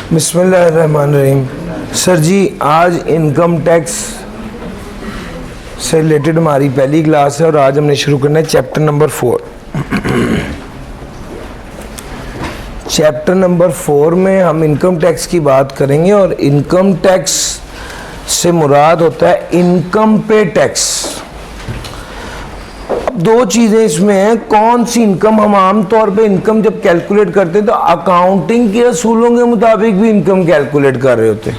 बिस्मिल्लाहिर्रहमानिर्रहीम। सर जी, आज income tax से रिलेटेड हमारी पहली क्लास है और आज हमने शुरू करना है चैप्टर नंबर 4। चैप्टर नंबर 4 में हम इनकम टैक्स की बात करेंगे और इनकम टैक्स से मुराद होता है इनकम पे टैक्स। दो चीज़ें इसमें हैं, कौन सी इनकम। हम आम तौर पे इनकम जब कैलकुलेट करते हैं तो अकाउंटिंग के असूलों के मुताबिक भी इनकम कैलकुलेट कर रहे होते हैं।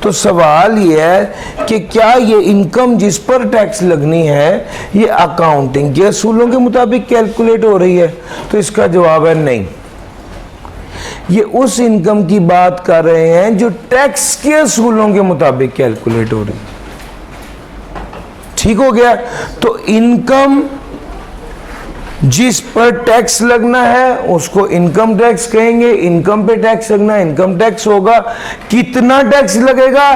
तो सवाल ये है कि क्या ये इनकम जिस पर टैक्स लगनी है ये अकाउंटिंग के असूलों के मुताबिक कैलकुलेट हो रही है? तो इसका जवाब है नहीं। ये उस इनकम की बात कर रहे हैं जो टैक्स के असूलों के मुताबिक कैलकुलेट हो रही है। ठीक हो गया? तो इनकम जिस पर टैक्स लगना है उसको इनकम टैक्स कहेंगे। इनकम पे टैक्स लगना इनकम टैक्स होगा। कितना टैक्स लगेगा?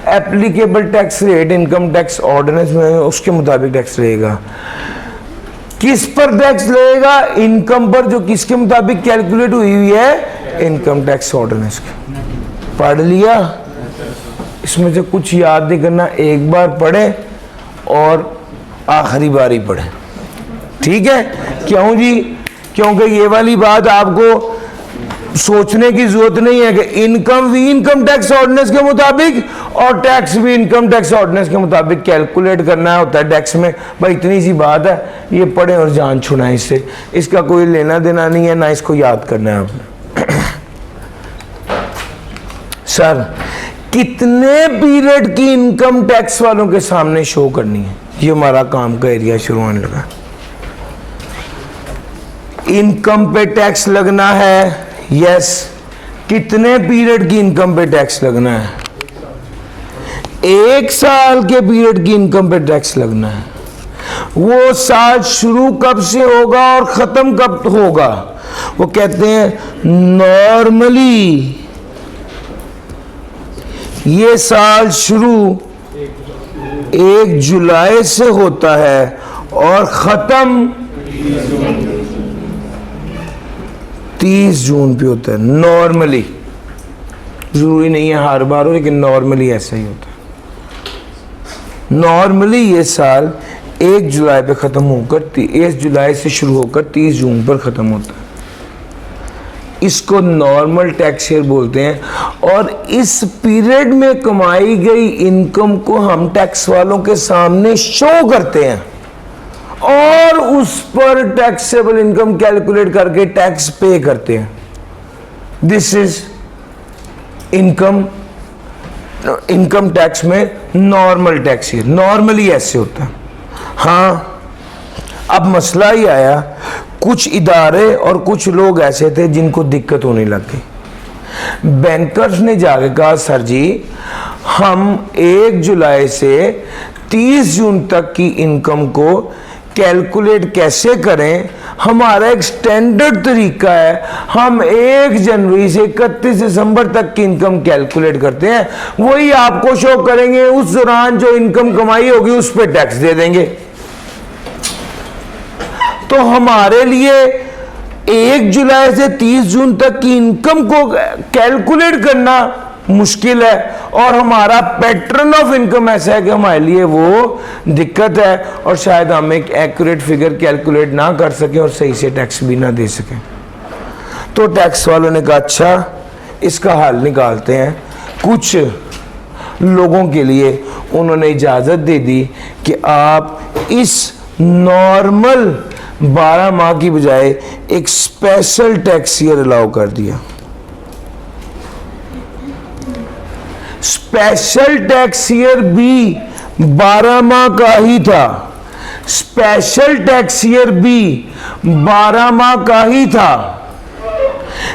Applicable tax rate income tax ordinance में उसके मुताबिक टैक्स रहेगा। किस पर टैक्स लगेगा? इनकम पर जो किसके मुताबिक कैलकुलेट हुई हुई है, इनकम टैक्स ऑर्डिनेंस की। पढ़ लिया? इसमें से कुछ याद नहीं करना, एक बार पढ़े और आखिरी बारी पढ़े। ठीक है? क्यों जी? क्योंकि ये वाली बात आपको सोचने की जरूरत नहीं है कि इनकम भी इनकम टैक्स ऑर्डिनेंस के मुताबिक और टैक्स भी इनकम टैक्स ऑर्डिनेंस के मुताबिक कैलकुलेट करना होता है टैक्स में। भाई इतनी सी बात है, ये पढ़ें और जान छुड़ाएं इससे। इसका कोई लेना देना नहीं है, ना इसको याद करना है आपने। सर, कितने पीरियड की इनकम टैक्स वालों के सामने शो करनी है? ये हमारा काम का एरिया शुरू होने लगा। इनकम पे टैक्स लगना है, यस। कितने पीरियड की इनकम पे टैक्स लगना है? 1 साल के पीरियड की इनकम पे टैक्स लगना है। वो साल शुरू कब से होगा और खत्म कब होगा? वो कहते हैं नॉर्मली ये साल शुरू 1 जुलाई से होता है और खत्म 30 जून पे होता है। नॉर्मली, जरूरी नहीं है हर बार हो, लेकिन नॉर्मली ऐसा ही होता है। नॉर्मली ये साल 1 जुलाई पे खत्म होकर 1 जुलाई से शुरू होकर 30 जून पर खत्म होता है। इसको नॉर्मल टैक्स ईयर बोलते हैं। और इस पीरियड में कमाई गई इनकम को हम टैक्स वालों के सामने शो करते हैं और उस पर टैक्सेबल इनकम कैलकुलेट करके टैक्स पे करते हैं। This is income. Income tax में नॉर्मल टैक्स ईयर नॉर्मली ऐसे होता है। हाँ, अब मसला ही आया, कुछ इदारे और कुछ लोग ऐसे थे जिनको दिक्कत होने लग गई। बैंकर्स ने जाके कहा, सर जी हम 1 जुलाई से 30 जून तक की इनकम को कैलकुलेट कैसे करें? हमारा एक स्टैंडर्ड तरीका है, हम 1 जनवरी से 31 दिसंबर तक की इनकम कैलकुलेट करते हैं, वही आपको शो करेंगे। उस दौरान जो इनकम कमाई होगी उस पर टैक्स दे देंगे। तो हमारे लिए 1 जुलाई से 30 जून तक की इनकम को कैलकुलेट करना मुश्किल है और हमारा पैटर्न ऑफ इनकम ऐसा है कि हमारे लिए वो दिक्कत है और शायद हम एक एक्यूरेट फिगर कैलकुलेट ना कर सकें और सही से टैक्स भी ना दे सकें। तो टैक्स वालों ने कहा अच्छा इसका हल निकालते हैं। कुछ लोगों के लिए उन्होंने इजाज़त दे दी कि आप इस नॉर्मल 12 माह की बजाय एक स्पेशल टैक्स ईयर अलाउ कर दिया। स्पेशल टैक्स ईयर भी 12 माह का ही था। स्पेशल टैक्स ईयर भी 12 माह का ही था,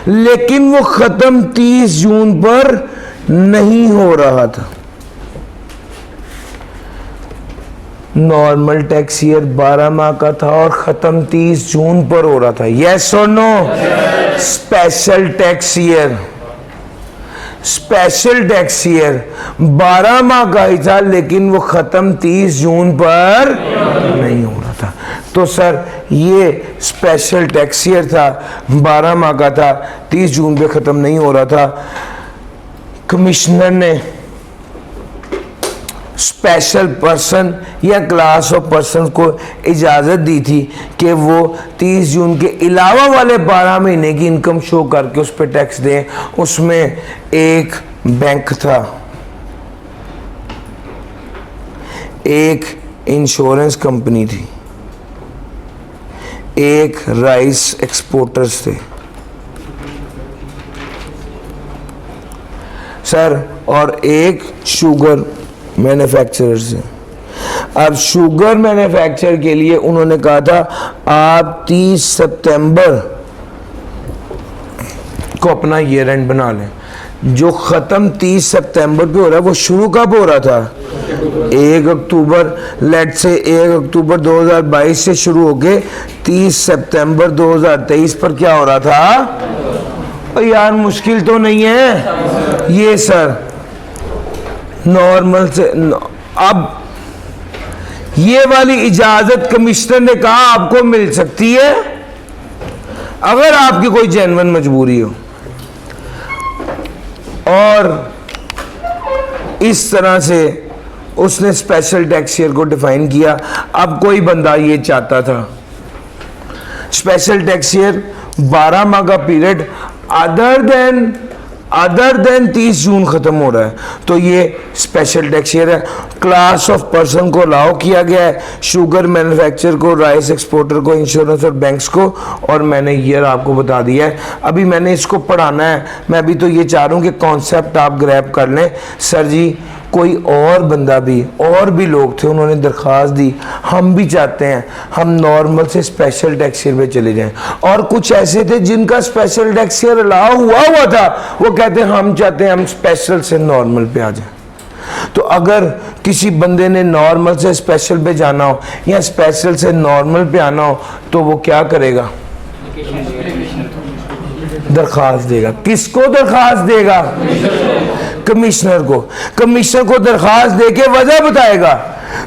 लेकिन वो खत्म 30 जून पर नहीं हो रहा था। नॉर्मल टैक्स ईयर 12 माह का था और खत्म 30 जून पर हो रहा था। यस और no? Special tax year, special tax year 12 माह का ही था, लेकिन वो खत्म 30 जून पर नहीं हो रहा था। तो सर ये स्पेशल टैक्स ईयर था, 12 माह का था, 30 जून पे ख़त्म नहीं हो रहा था। कमिश्नर ने स्पेशल पर्सन या क्लास ऑफ पर्सन को इजाज़त दी थी कि वो 30 जून के अलावा वाले 12 महीने की इनकम शो करके उस पर टैक्स दें। उसमें एक बैंक था, एक इंश्योरेंस कंपनी थी, एक राइस एक्सपोर्टर्स थे सर, और एक शुगर मैन्युफैक्चरर से। अब शुगर मैन्युफैक्चर के लिए उन्होंने कहा था आप 30 सितंबर को अपना ईयर एंड बना लें। जो ख़त्म 30 सितंबर पे हो रहा है वो शुरू कब हो रहा था? 1 अक्टूबर। लेट से 1 अक्टूबर 2022 से शुरू होके 30 सितंबर 2023 पर क्या हो रहा था? यार मुश्किल तो नहीं है ये सर, नॉर्मल से। अब ये वाली इजाजत कमिश्नर ने कहा आपको मिल सकती है अगर आपकी कोई जेन्युइन मजबूरी हो, और इस तरह से उसने स्पेशल टैक्स ईयर को डिफाइन किया। अब कोई बंदा ये चाहता था स्पेशल टैक्स ईयर 12 माह का पीरियड अदर देन 30 जून खत्म हो रहा है, तो ये स्पेशल टैक्स ईयर है। क्लास ऑफ पर्सन को अलाउ किया गया है, शुगर मैन्युफैक्चरर को, राइस एक्सपोर्टर को, इंश्योरेंस और बैंक्स को, और मैंने ईयर आपको बता दिया है। अभी मैंने इसको पढ़ाना है, मैं अभी तो ये चाह रहा हूँ कि कॉन्सेप्ट आप ग्रैब कर लें। सर जी कोई और बंदा भी, और भी लोग थे, उन्होंने दरख्वास्त दी, हम भी चाहते हैं हम नॉर्मल से स्पेशल टैक्स ईयर पे चले जाएं, और कुछ ऐसे थे जिनका स्पेशल टैक्स ईयर अलाउ हुआ था, वो कहते हैं हम चाहते हैं हम स्पेशल से नॉर्मल पे आ जाएं। तो अगर किसी बंदे ने नॉर्मल से स्पेशल पे जाना हो या स्पेशल से नॉर्मल पे आना हो तो वो क्या करेगा? दरख्वास्त देगा। किसको दरख्वास्त देगा? कमिश्नर को। कमिश्नर को दरख्वास्त देके वजह बताएगा,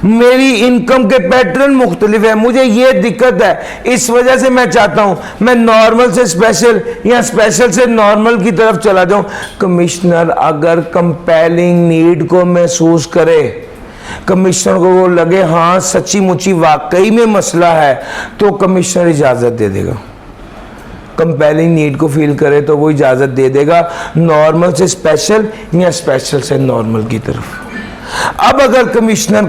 मेरी इनकम के पैटर्न मुख्तलिफ है, मुझे ये दिक्कत है, इस वजह से मैं चाहता हूं मैं नॉर्मल से स्पेशल या स्पेशल से नॉर्मल की तरफ चला जाऊं। कमिश्नर अगर कंपेलिंग नीड को महसूस करे, कमिश्नर को वो लगे हाँ सच्ची मुच्ची वाकई में मसला है, तो कमिश्नर इजाजत दे देगा। कंपेलिंग नीड को फील करे तो वो इजाजत दे देगा नॉर्मल से स्पेशल या स्पेशल से नॉर्मल की तरफ। अब अगर कमिश्नर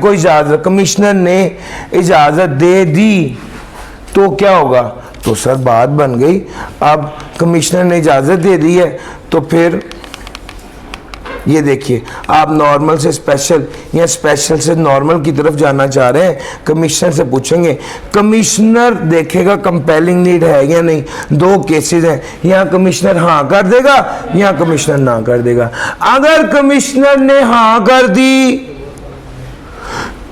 ने इजाजत दे दी तो क्या होगा? तो सर बात बन गई। अब कमिश्नर ने इजाजत दे दी है तो फिर ये देखिए, आप नॉर्मल से स्पेशल या स्पेशल से नॉर्मल की तरफ जाना चाह रहे हैं, कमिश्नर से पूछेंगे, कमिश्नर देखेगा कंपेलिंग नीड है या नहीं। दो केसेस हैं, या कमिश्नर हाँ कर देगा या कमिश्नर ना कर देगा। अगर कमिश्नर ने हाँ कर दी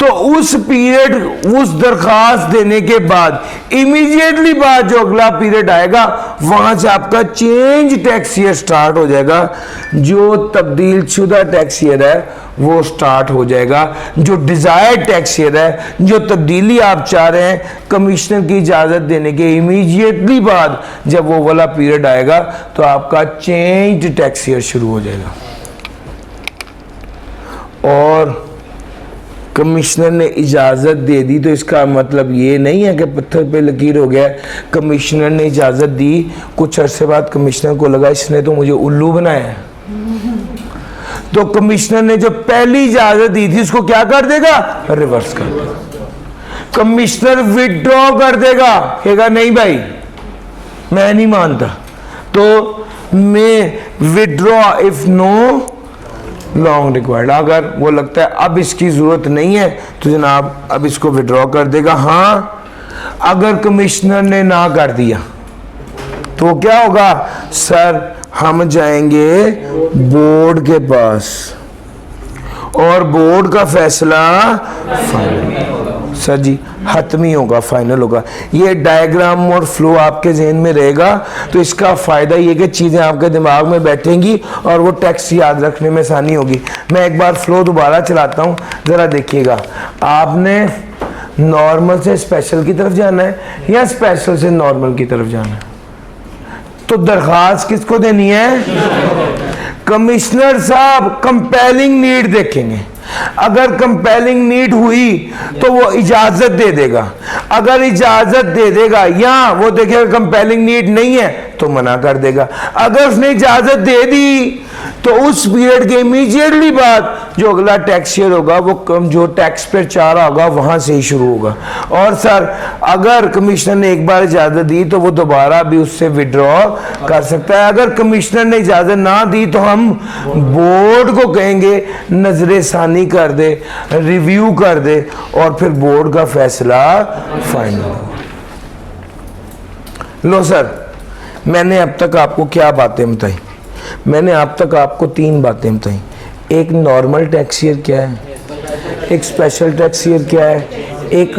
तो उस पीरियड, उस दरखास्त देने के बाद इमीडिएटली बाद जो अगला पीरियड आएगा वहां से आपका चेंज टैक्स ईयर स्टार्ट हो जाएगा। जो तब्दील शुदा टैक्स ईयर है वो स्टार्ट हो जाएगा। जो डिजायर्ड टैक्स ईयर है, जो तब्दीली आप चाह रहे हैं, कमिश्नर की इजाजत देने के इमीडिएटली बाद जब वो वाला पीरियड आएगा तो आपका चेंज टैक्स ईयर शुरू हो जाएगा। और कमिश्नर ने इजाज़त दे दी तो इसका मतलब ये नहीं है कि पत्थर पे लकीर हो गया। कमिश्नर ने इजाज़त दी, कुछ अरसे बाद कमिश्नर को लगा इसने तो मुझे उल्लू बनाया है, तो कमिश्नर ने जो पहली इजाज़त दी थी उसको क्या कर देगा? रिवर्स कर देगा। कमिश्नर विड्रॉ कर देगा, कहेगा नहीं भाई मैं नहीं मानता, तो मैं withdraw if no long required. अगर वो लगता है अब इसकी जरूरत नहीं है तो जनाब अब इसको विड्रॉ कर देगा। हाँ, अगर कमिश्नर ने ना कर दिया तो क्या होगा? सर हम जाएंगे बोर्ड के पास और बोर्ड का फैसला सर जी हतमी होगा, फाइनल होगा। ये डायग्राम और फ्लो आपके जहन में रहेगा तो इसका फ़ायदा ये कि चीज़ें आपके दिमाग में बैठेंगी और वो टेक्स्ट याद रखने में आसानी होगी। मैं एक बार फ्लो दोबारा चलाता हूँ, ज़रा देखिएगा। आपने नॉर्मल से स्पेशल की तरफ जाना है या स्पेशल से नॉर्मल की तरफ जाना है? तो दरखास्त किसको देनी है? कमिश्नर साहब कंपेलिंग नीड देखेंगे, अगर कंपेलिंग नीड हुई तो वो इजाजत दे देगा, अगर इजाजत दे देगा या वो देखेगा कंपेलिंग नीड नहीं है तो मना कर देगा। अगर उसने इजाजत दे दी तो उस पीरियड के इमीडिएटली बाद जो अगला टैक्स ईयर होगा वो कम जो टैक्स पेयर चाह रहा होगा वहां से ही शुरू होगा। और सर अगर कमिश्नर ने एक बार इजाजत दी तो वो दोबारा भी उससे विड्रॉ कर सकता है। अगर कमिश्नर ने इजाजत ना दी तो हम बोर्ड को कहेंगे नजरे सानी कर दे, रिव्यू कर दे और फिर बोर्ड का फैसला फाइनल हो। लो सर, मैंने अब तक आपको क्या बातें बताई? मैंने अब तक आपको 3 बातें बताई। एक नॉर्मल टैक्स ईयर क्या है, एक स्पेशल टैक्स ईयर क्या है, एक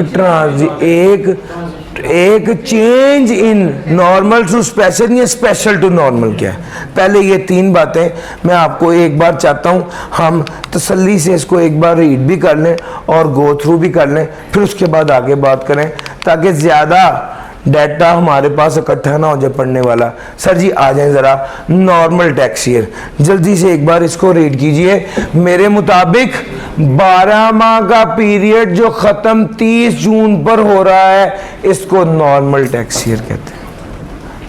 change in normal to special या स्पेशल टू नॉर्मल क्या है। पहले ये 3 बातें मैं आपको एक बार चाहता हूँ हम तसल्ली से इसको एक बार रीड भी कर लें और गो थ्रू भी कर लें, फिर उसके बाद आगे बात करें ताकि ज़्यादा डाटा हमारे पास इकट्ठा ना हो जाए पढ़ने वाला। सर जी आ जाएं ज़रा, नॉर्मल टैक्स ईयर जल्दी से एक बार इसको रीड कीजिए। मेरे मुताबिक 12 माह का पीरियड जो ख़त्म 30 जून पर हो रहा है इसको नॉर्मल टैक्स ईयर कहते हैं।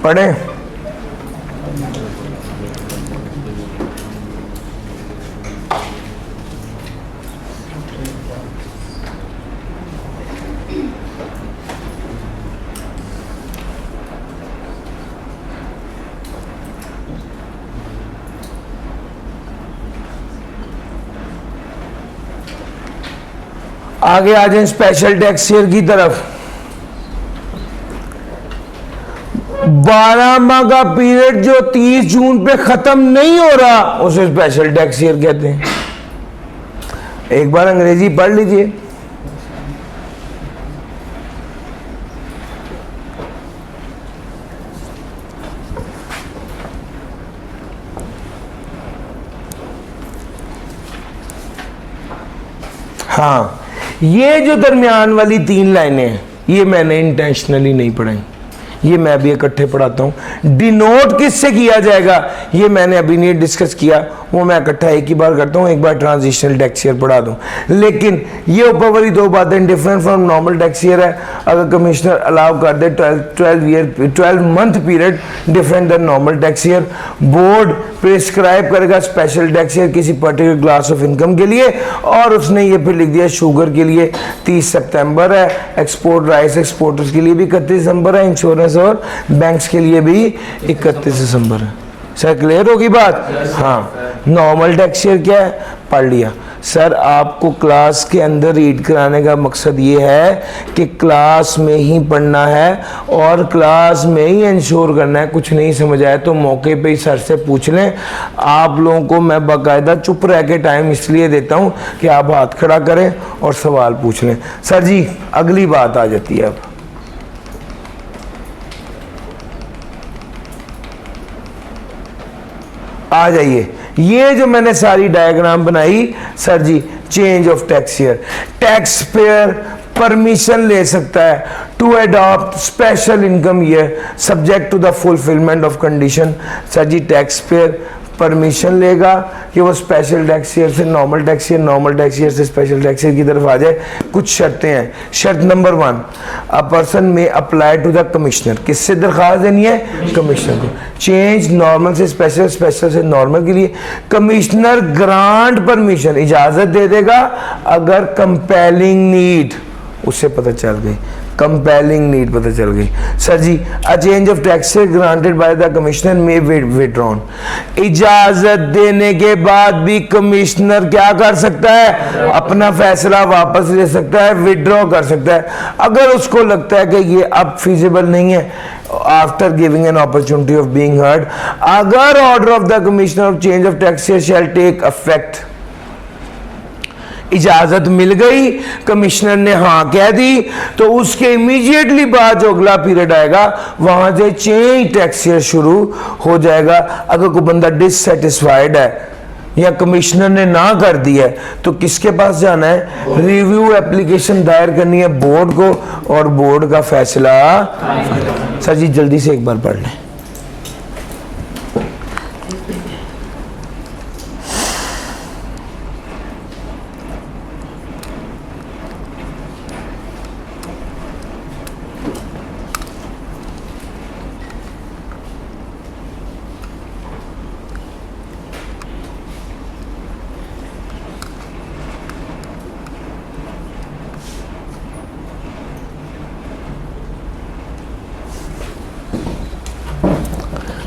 पढ़ें। आगे आ जाए स्पेशल टैक्स ईयर की तरफ। 12 माह का पीरियड जो 30 जून पे खत्म नहीं हो रहा उसे स्पेशल टैक्स ईयर कहते हैं। एक बार अंग्रेजी पढ़ लीजिए। हाँ, ये जो दरमियान वाली 3 लाइनें हैं ये मैंने इंटेंशनली नहीं पढ़ाई, ये मैं भी इकट्ठे पढ़ाता हूँ। डिनोट किससे किया जाएगा ये मैंने अभी नहीं डिस्कस किया, वो मैं इकट्ठा एक ही बार करता हूँ, एक बार ट्रांजिशनल टैक्स ईयर पढ़ा दूँ। लेकिन ये ऊपर वाली 2 बातें different from normal tax year है। अगर कमिश्नर अलाउ कर दे 12 month period different than normal tax year, board prescribe करेगा स्पेशल टैक्स ईयर किसी पर्टिकुलर क्लास ऑफ इनकम के लिए, और उसने ये फिर लिख दिया शुगर के लिए 30 सितंबर है, एक्सपोर्ट राइस एक्सपोर्टर्स के लिए भी 31 दिसंबर है, इंश्योरेंस और बैंक्स के लिए भी 31 दिसंबर है। सर क्लियर होगी बात? हाँ। नॉर्मल टैक्स ईयर क्या है पढ़ लिया। सर आपको क्लास के अंदर रीड कराने का मकसद ये है कि क्लास में ही पढ़ना है और क्लास में ही इंश्योर करना है। कुछ नहीं समझ आए तो मौके पे ही सर से पूछ लें। आप लोगों को मैं बाकायदा चुप रह के टाइम इसलिए देता हूँ कि आप हाथ खड़ा करें और सवाल पूछ लें। सर जी अगली बात आ जाती है। अब आ जाइए, ये जो मैंने सारी डायग्राम बनाई sir ji, change of tax year, taxpayer permission ले सकता है to adopt special income year subject to the fulfilment of condition. Sir ji taxpayer permission लेगा कि वो स्पेशल टैक्स ईयर से normal tax year, normal tax year से special tax year की तरफ आ जाए। कुछ शर्तें हैं। शर्त number 1, a person may apply to the commissioner. किससे दरख्वास्त देनी है? कमिश्नर को। चेंज नॉर्मल से स्पेशल, स्पेशल से नॉर्मल के लिए कमिश्नर ग्रांट परमिशन, इजाजत दे देगा अगर कंपेलिंग नीड उससे पता चल गई, कंपेलिंग नीड पता चल गई। Sir ji a change of tax granted by the commissioner may withdrawn. इजाजत देने के बाद भी कमिश्नर क्या कर सकता है? अपना फैसला वापस ले सकता है, विड्रॉ कर सकता है। अगर उसको लगता है कि ये अब फिजिबल नहीं है, after giving an opportunity of being heard, अगर order of the commissioner of change of tax shall take affect, इजाजत मिल गई, कमिश्नर ने हाँ कह दी, तो उसके इमीडिएटली बाद जो अगला पीरियड आएगा वहां से चेंज टैक्स ईयर शुरू हो जाएगा। अगर कोई बंदा डिससेटिस्फाइड है या कमिश्नर ने ना कर दिया है, तो किसके पास जाना है? रिव्यू एप्लीकेशन दायर करनी है बोर्ड को, और बोर्ड का फैसला। सर जी जल्दी से एक बार पढ़ लें।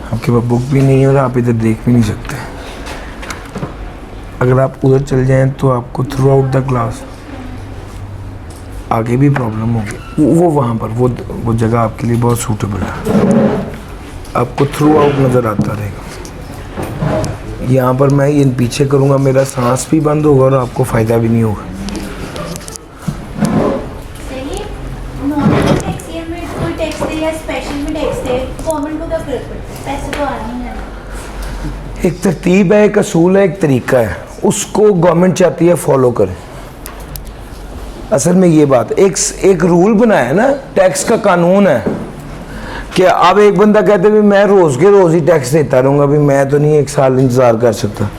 आपके पास बुक भी नहीं है और आप इधर देख भी नहीं सकते। अगर आप उधर चल जाएं तो आपको थ्रू आउट द क्लास आगे भी प्रॉब्लम होगी। वो वहाँ पर वो जगह आपके लिए बहुत सूटेबल है, आपको थ्रू आउट नज़र आता रहेगा। यहाँ पर मैं ये पीछे करूँगा, मेरा सांस भी बंद होगा और आपको फ़ायदा भी नहीं होगा। एक तरतीब है, एक असूल है, एक तरीका है, उसको गवर्नमेंट चाहती है फॉलो करें। असल में ये बात एक रूल बनाया है ना, टैक्स का कानून है कि अब एक बंदा कहते भी मैं रोज़ के रोज़ ही टैक्स देता रहूँगा, भी मैं तो नहीं 1 साल इंतज़ार कर सकता,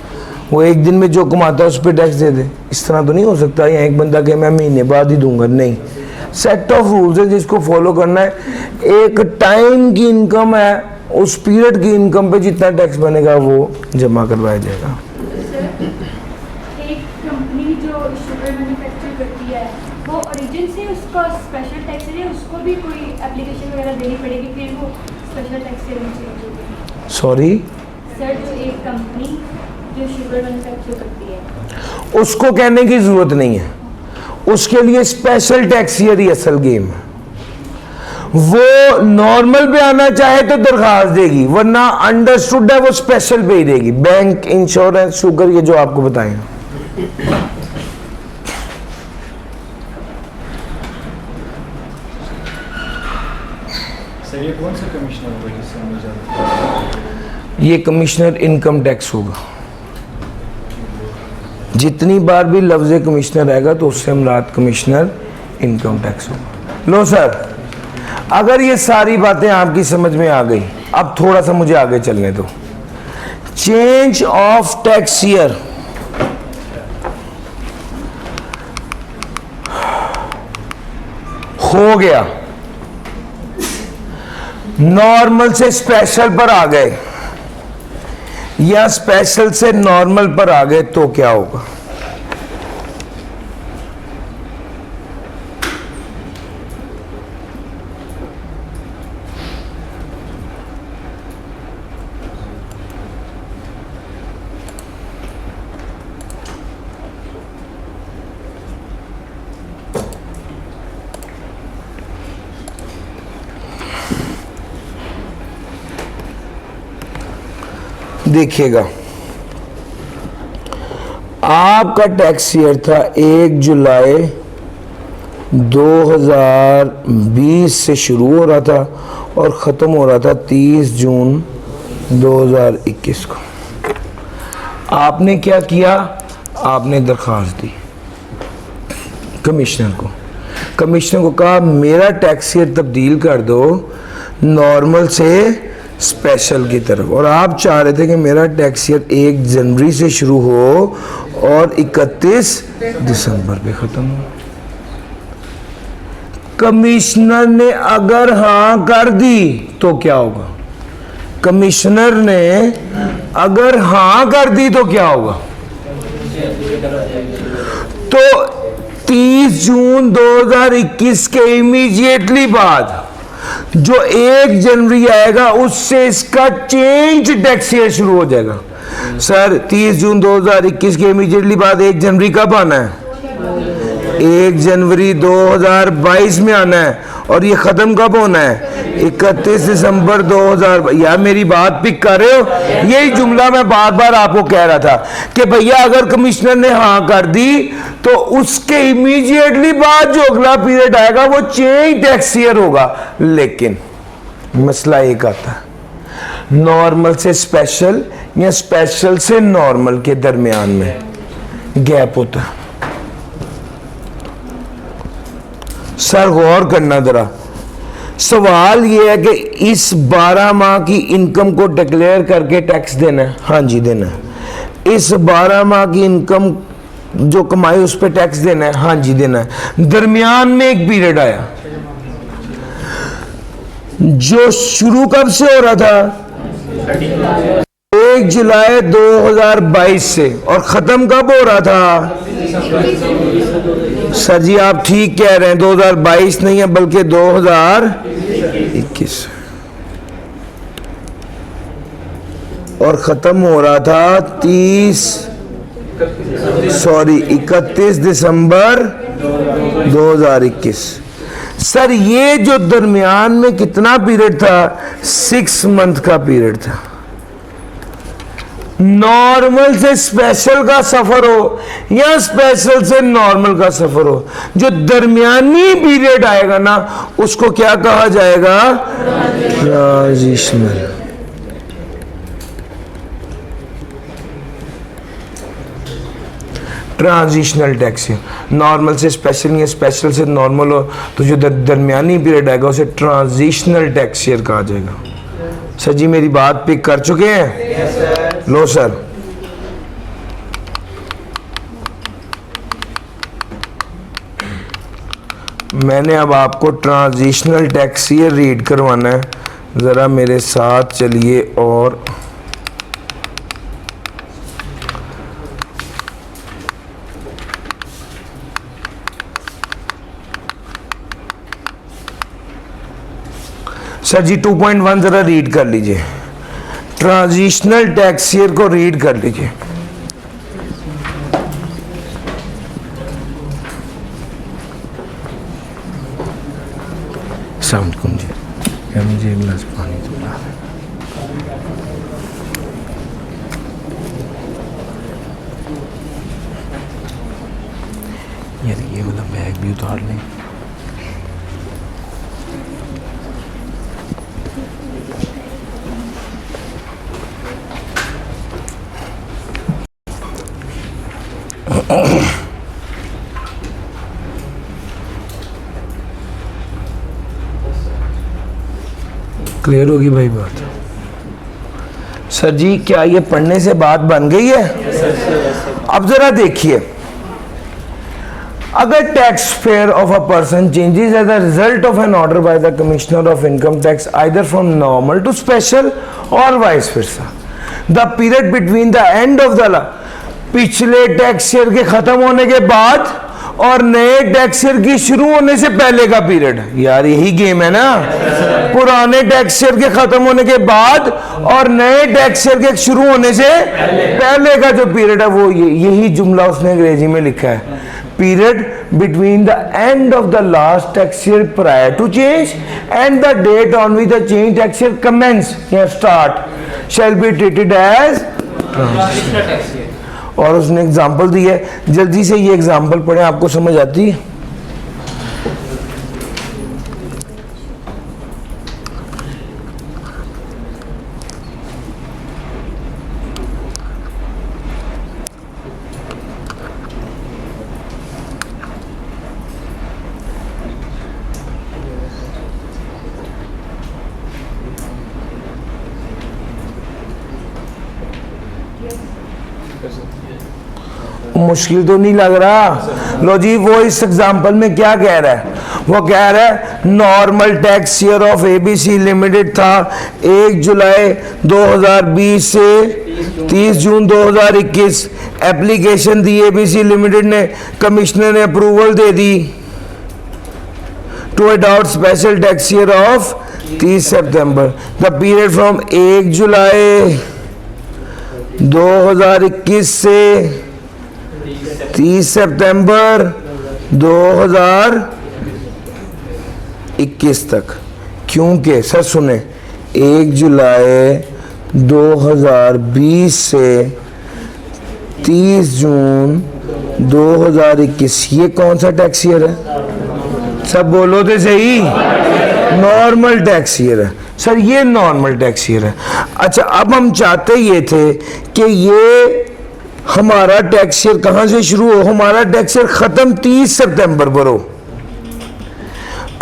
वो एक दिन में जो कमाता है उस पर टैक्स दे दे। इस तरह तो नहीं हो सकता। या एक बंदा कहे मैं महीने बाद ही दूंगा, नहीं। सेट ऑफ रूल्स है जिसको फॉलो करना है। एक टाइम की इनकम है, उस पीरियड की इनकम पे जितना टैक्स बनेगा वो जमा करवाया जाएगा। एक कंपनी जो शुगर मैन्युफैक्चर करती है वो ओरिजिन से उसका स्पेशल टैक्स है, उसको भी कोई एप्लीकेशन वगैरह देनी पड़ेगी फिर वो स्पेशल टैक्स से चेंज होगी? सॉरी सर, जो एक कंपनी जो शुगर मैन्युफैक्चर करती है उसको कहने की जरूरत नहीं है, उसके लिए स्पेशल टैक्स ही असल गेम है। वो नॉर्मल पे आना चाहे तो दरखास्त देगी, वरना अंडरस्टूड है वो स्पेशल पे ही देगी। बैंक, इंश्योरेंस, शुगर, ये जो आपको बताएंगे। सर ये कौन सा कमिश्नर होगा जिससे हमें ज़्यादा? ये कमिश्नर इनकम टैक्स होगा। जितनी बार भी लफ्ज़ कमिश्नर आएगा तो उससे मुराद कमिश्नर इनकम टैक्स होगा। लो सर, अगर ये सारी बातें आपकी समझ में आ गई, अब थोड़ा सा मुझे आगे चलने दो। चेंज ऑफ टैक्स ईयर हो गया, नॉर्मल से स्पेशल पर आ गए या स्पेशल से नॉर्मल पर आ गए तो क्या होगा? देखिएगा, आपका टैक्स ईयर था 1 जुलाई 2020 से शुरू हो रहा था और ख़त्म हो रहा था 30 जून 2021 को। आपने क्या किया? आपने दरख्वास्त दी कमिश्नर को। कमिश्नर को कहा मेरा टैक्स ईयर तब्दील कर दो नॉर्मल से स्पेशल की तरफ, और आप चाह रहे थे कि मेरा टैक्स ईयर 1 जनवरी से शुरू हो और 31 दिसंबर पे ख़त्म हो। कमिश्नर ने अगर हाँ कर दी तो क्या होगा? कमिश्नर ने अगर हाँ कर दी तो क्या होगा? तो 30 जून 2021 के इमीडिएटली बाद जो 1 जनवरी आएगा उससे इसका चेंज टैक्स ईयर शुरू हो जाएगा। सर 30 जून 2021 के इमीडिएटली बाद 1 जनवरी कब आना है? 1 जनवरी 2022 में आना है, और ये ख़त्म कब होना है? 31 दिसंबर 2000। यार मेरी बात पिक कर रहे हो? यही जुमला मैं बार बार आपको कह रहा था कि भैया अगर कमिश्नर ने हाँ कर दी तो उसके इमीडिएटली बाद जो अगला पीरियड आएगा वो चेंज टैक्स ईयर होगा। लेकिन मसला एक आता है, नॉर्मल से स्पेशल या स्पेशल से नॉर्मल के दरमियान में गैप होता है। सर गौर करना जरा, सवाल ये है कि इस 12 माह की इनकम को डिक्लेयर करके टैक्स देना है, हाँ जी देना है। इस 12 माह की इनकम जो कमाई उस पर टैक्स देना है, हाँ जी देना है। दरमियान में एक पीरियड आया जो शुरू कब से हो रहा था, 1 जुलाई 2022 से, और खत्म कब हो रहा था। सर जी आप ठीक कह रहे हैं, 2022 नहीं है बल्कि 2021, और खत्म हो रहा था 31 दिसंबर 2021। सर ये जो दरमियान में कितना पीरियड था, 6 मंथ का पीरियड था। नॉर्मल से स्पेशल का सफर हो या स्पेशल से नॉर्मल का सफर हो, जो दरमियानी पीरियड आएगा ना उसको क्या कहा जाएगा, ट्रांजिशनल। Transitional tax. नॉर्मल से स्पेशल या स्पेशल से नॉर्मल हो तो जो दरमियानी पीरियड आएगा उसे ट्रांजिशनल टैक्स ईयर कहा जाएगा। सर जी मेरी बात पिक कर चुके हैं? yes, लो सर, मैंने अब आपको ट्रांजिशनल टैक्स ईयर रीड करवाना है, जरा मेरे साथ चलिए। और सर जी 2.1 जरा रीड कर लीजिए, ट्रांजिशनल टैक्स ईयर को रीड कर लीजिए। साउंड कम जी, क्या मुझे एक गिलास पानी तो ला दे। यार ये वाला बैग भी उतार लें। क्लियर होगी भाई बात? सर जी क्या ये पढ़ने से बात बन गई है? अब जरा देखिए, अगर tax fair of a person changes as a result of an order by the commissioner of income tax either from normal to special और vice versa, the period between the end of the पिछले tax year के खत्म होने के बाद और नए tax year की शुरू होने से पहले का पीरियड। यार यही गेम है ना, पुराने टैक्स ईयर के खत्म होने के बाद और नए टैक्स ईयर के शुरू होने से पहले का जो पीरियड है वो यही जुमला उसने अंग्रेजी में लिखा है, period between the end of the last tax year prior to change and the date on which the change tax year commences या start shall be treated as transitional tax year. और उसने एग्जाम्पल दी है, जल्दी से ये example पढ़े, आपको समझ आती है? मुश्किल तो नहीं लग रहा? लो जी वो इस एग्जाम्पल में क्या कह रहा है, वो कह रहा है normal tax year of ABC limited था 1 जुलाई 2020 से 30 जून 2021। एप्लीकेशन दी एबीसी लिमिटेड ने, कमिश्नर ने अप्रूवल दे दी to adopt special tax year of 30 सितंबर। द पीरियड फ्रॉम 1 जुलाई 2021 से 30 सितंबर 2021 तक। क्योंकि सर सुने, 1 जुलाई 2020 से 30 जून 2021 ये कौन सा टैक्स ईयर है? सब बोलो तो सही, नॉर्मल टैक्स ईयर है। सर ये नॉर्मल टैक्स ईयर है। अच्छा, अब हम चाहते ये थे कि ये हमारा टैक्स ईयर कहां से शुरू हो, हमारा टैक्स ईयर खत्म 30 सितंबर पर हो।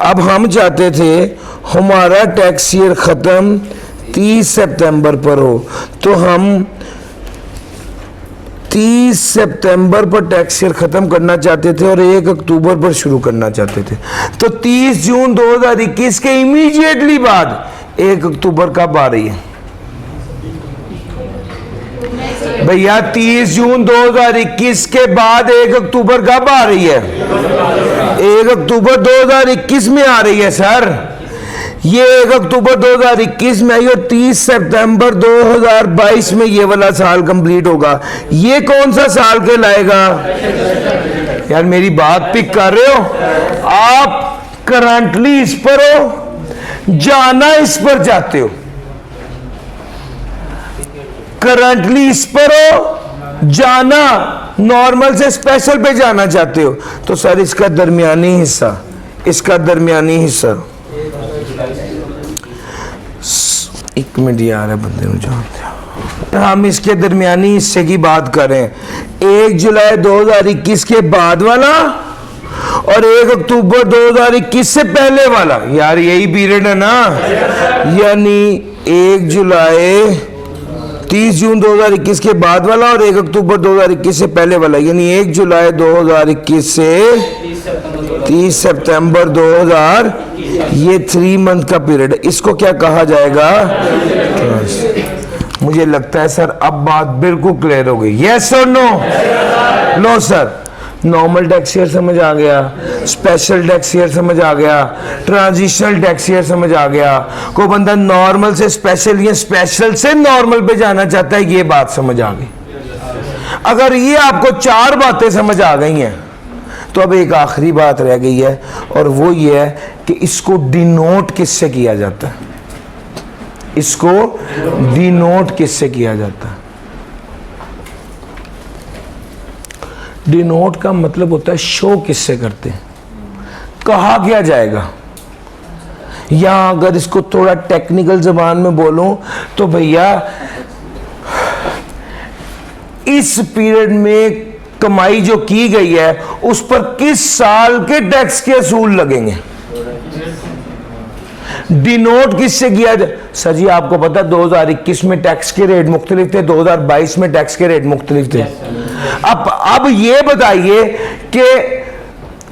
अब हम चाहते थे हमारा टैक्स ईयर खत्म 30 सितंबर पर हो, तो हम 30 सितंबर पर टैक्स ईयर खत्म करना चाहते थे और 1 अक्टूबर पर शुरू करना चाहते थे। तो 30 जून 2021 के इमीडिएटली बाद 1 अक्टूबर कब आ रही है भैया? 30 जून 2021 के बाद 1 अक्टूबर कब आ रही है? 1 अक्टूबर 2021 में आ रही है सर। ये 1 अक्टूबर 2021 में आई और 30 सितंबर 2022 में ये वाला साल कंप्लीट होगा। ये कौन सा साल के लाएगा? यार मेरी बात पिक कर रहे हो आप? करंटली इस पर हो, जाना इस पर चाहते हो, करंटली इस पर हो, जाना नॉर्मल से स्पेशल पे जाना चाहते हो, तो सर इसका दरमियानी हिस्सा, इसका दरमियानी हिस्सा 1 मिनट यार है बंदे में जानते। हम इसके दरमियानी हिस्से की बात करें, 1 जुलाई 2021 के बाद वाला और 1 अक्टूबर 2021 से पहले वाला। यार यही पीरियड है ना, यानी 1 जुलाई 30 जून 2021 के बाद वाला और 1 अक्टूबर 2021 से पहले वाला, यानी 1 जुलाई 2021 से 30 सितंबर 2000, ये 3 मंथ का पीरियड। इसको क्या कहा जाएगा? मुझे लगता है सर अब बात बिल्कुल क्लियर हो गई। यस और no? No sir. Normal tax year समझ आ गया, स्पेशल टैक्स ईयर समझ आ गया, ट्रांजिशनल टैक्स ईयर समझ आ गया। कोई बंदा नॉर्मल से स्पेशल या स्पेशल से नॉर्मल पे जाना चाहता है, ये बात समझ आ गई। अगर ये आपको 4 बातें समझ आ गई हैं तो अब एक आखिरी बात रह गई है, और वो ये है कि इसको डिनोट किससे किया जाता है? इसको डिनोट किससे किया जाता है? डिनोट का मतलब होता है शो किससे करते हैं, कहा क्या जाएगा। या अगर इसको थोड़ा टेक्निकल जबान में बोलूं तो भैया इस पीरियड में कमाई जो की गई है उस पर किस साल के टैक्स के असूल लगेंगे, डिनोट किससे किया जाए। सर जी आपको पता 2021 में टैक्स के रेट मुख्तलिफ थे, 2022 में टैक्स के रेट मुख्तलिफ थे। अब ये बताइए कि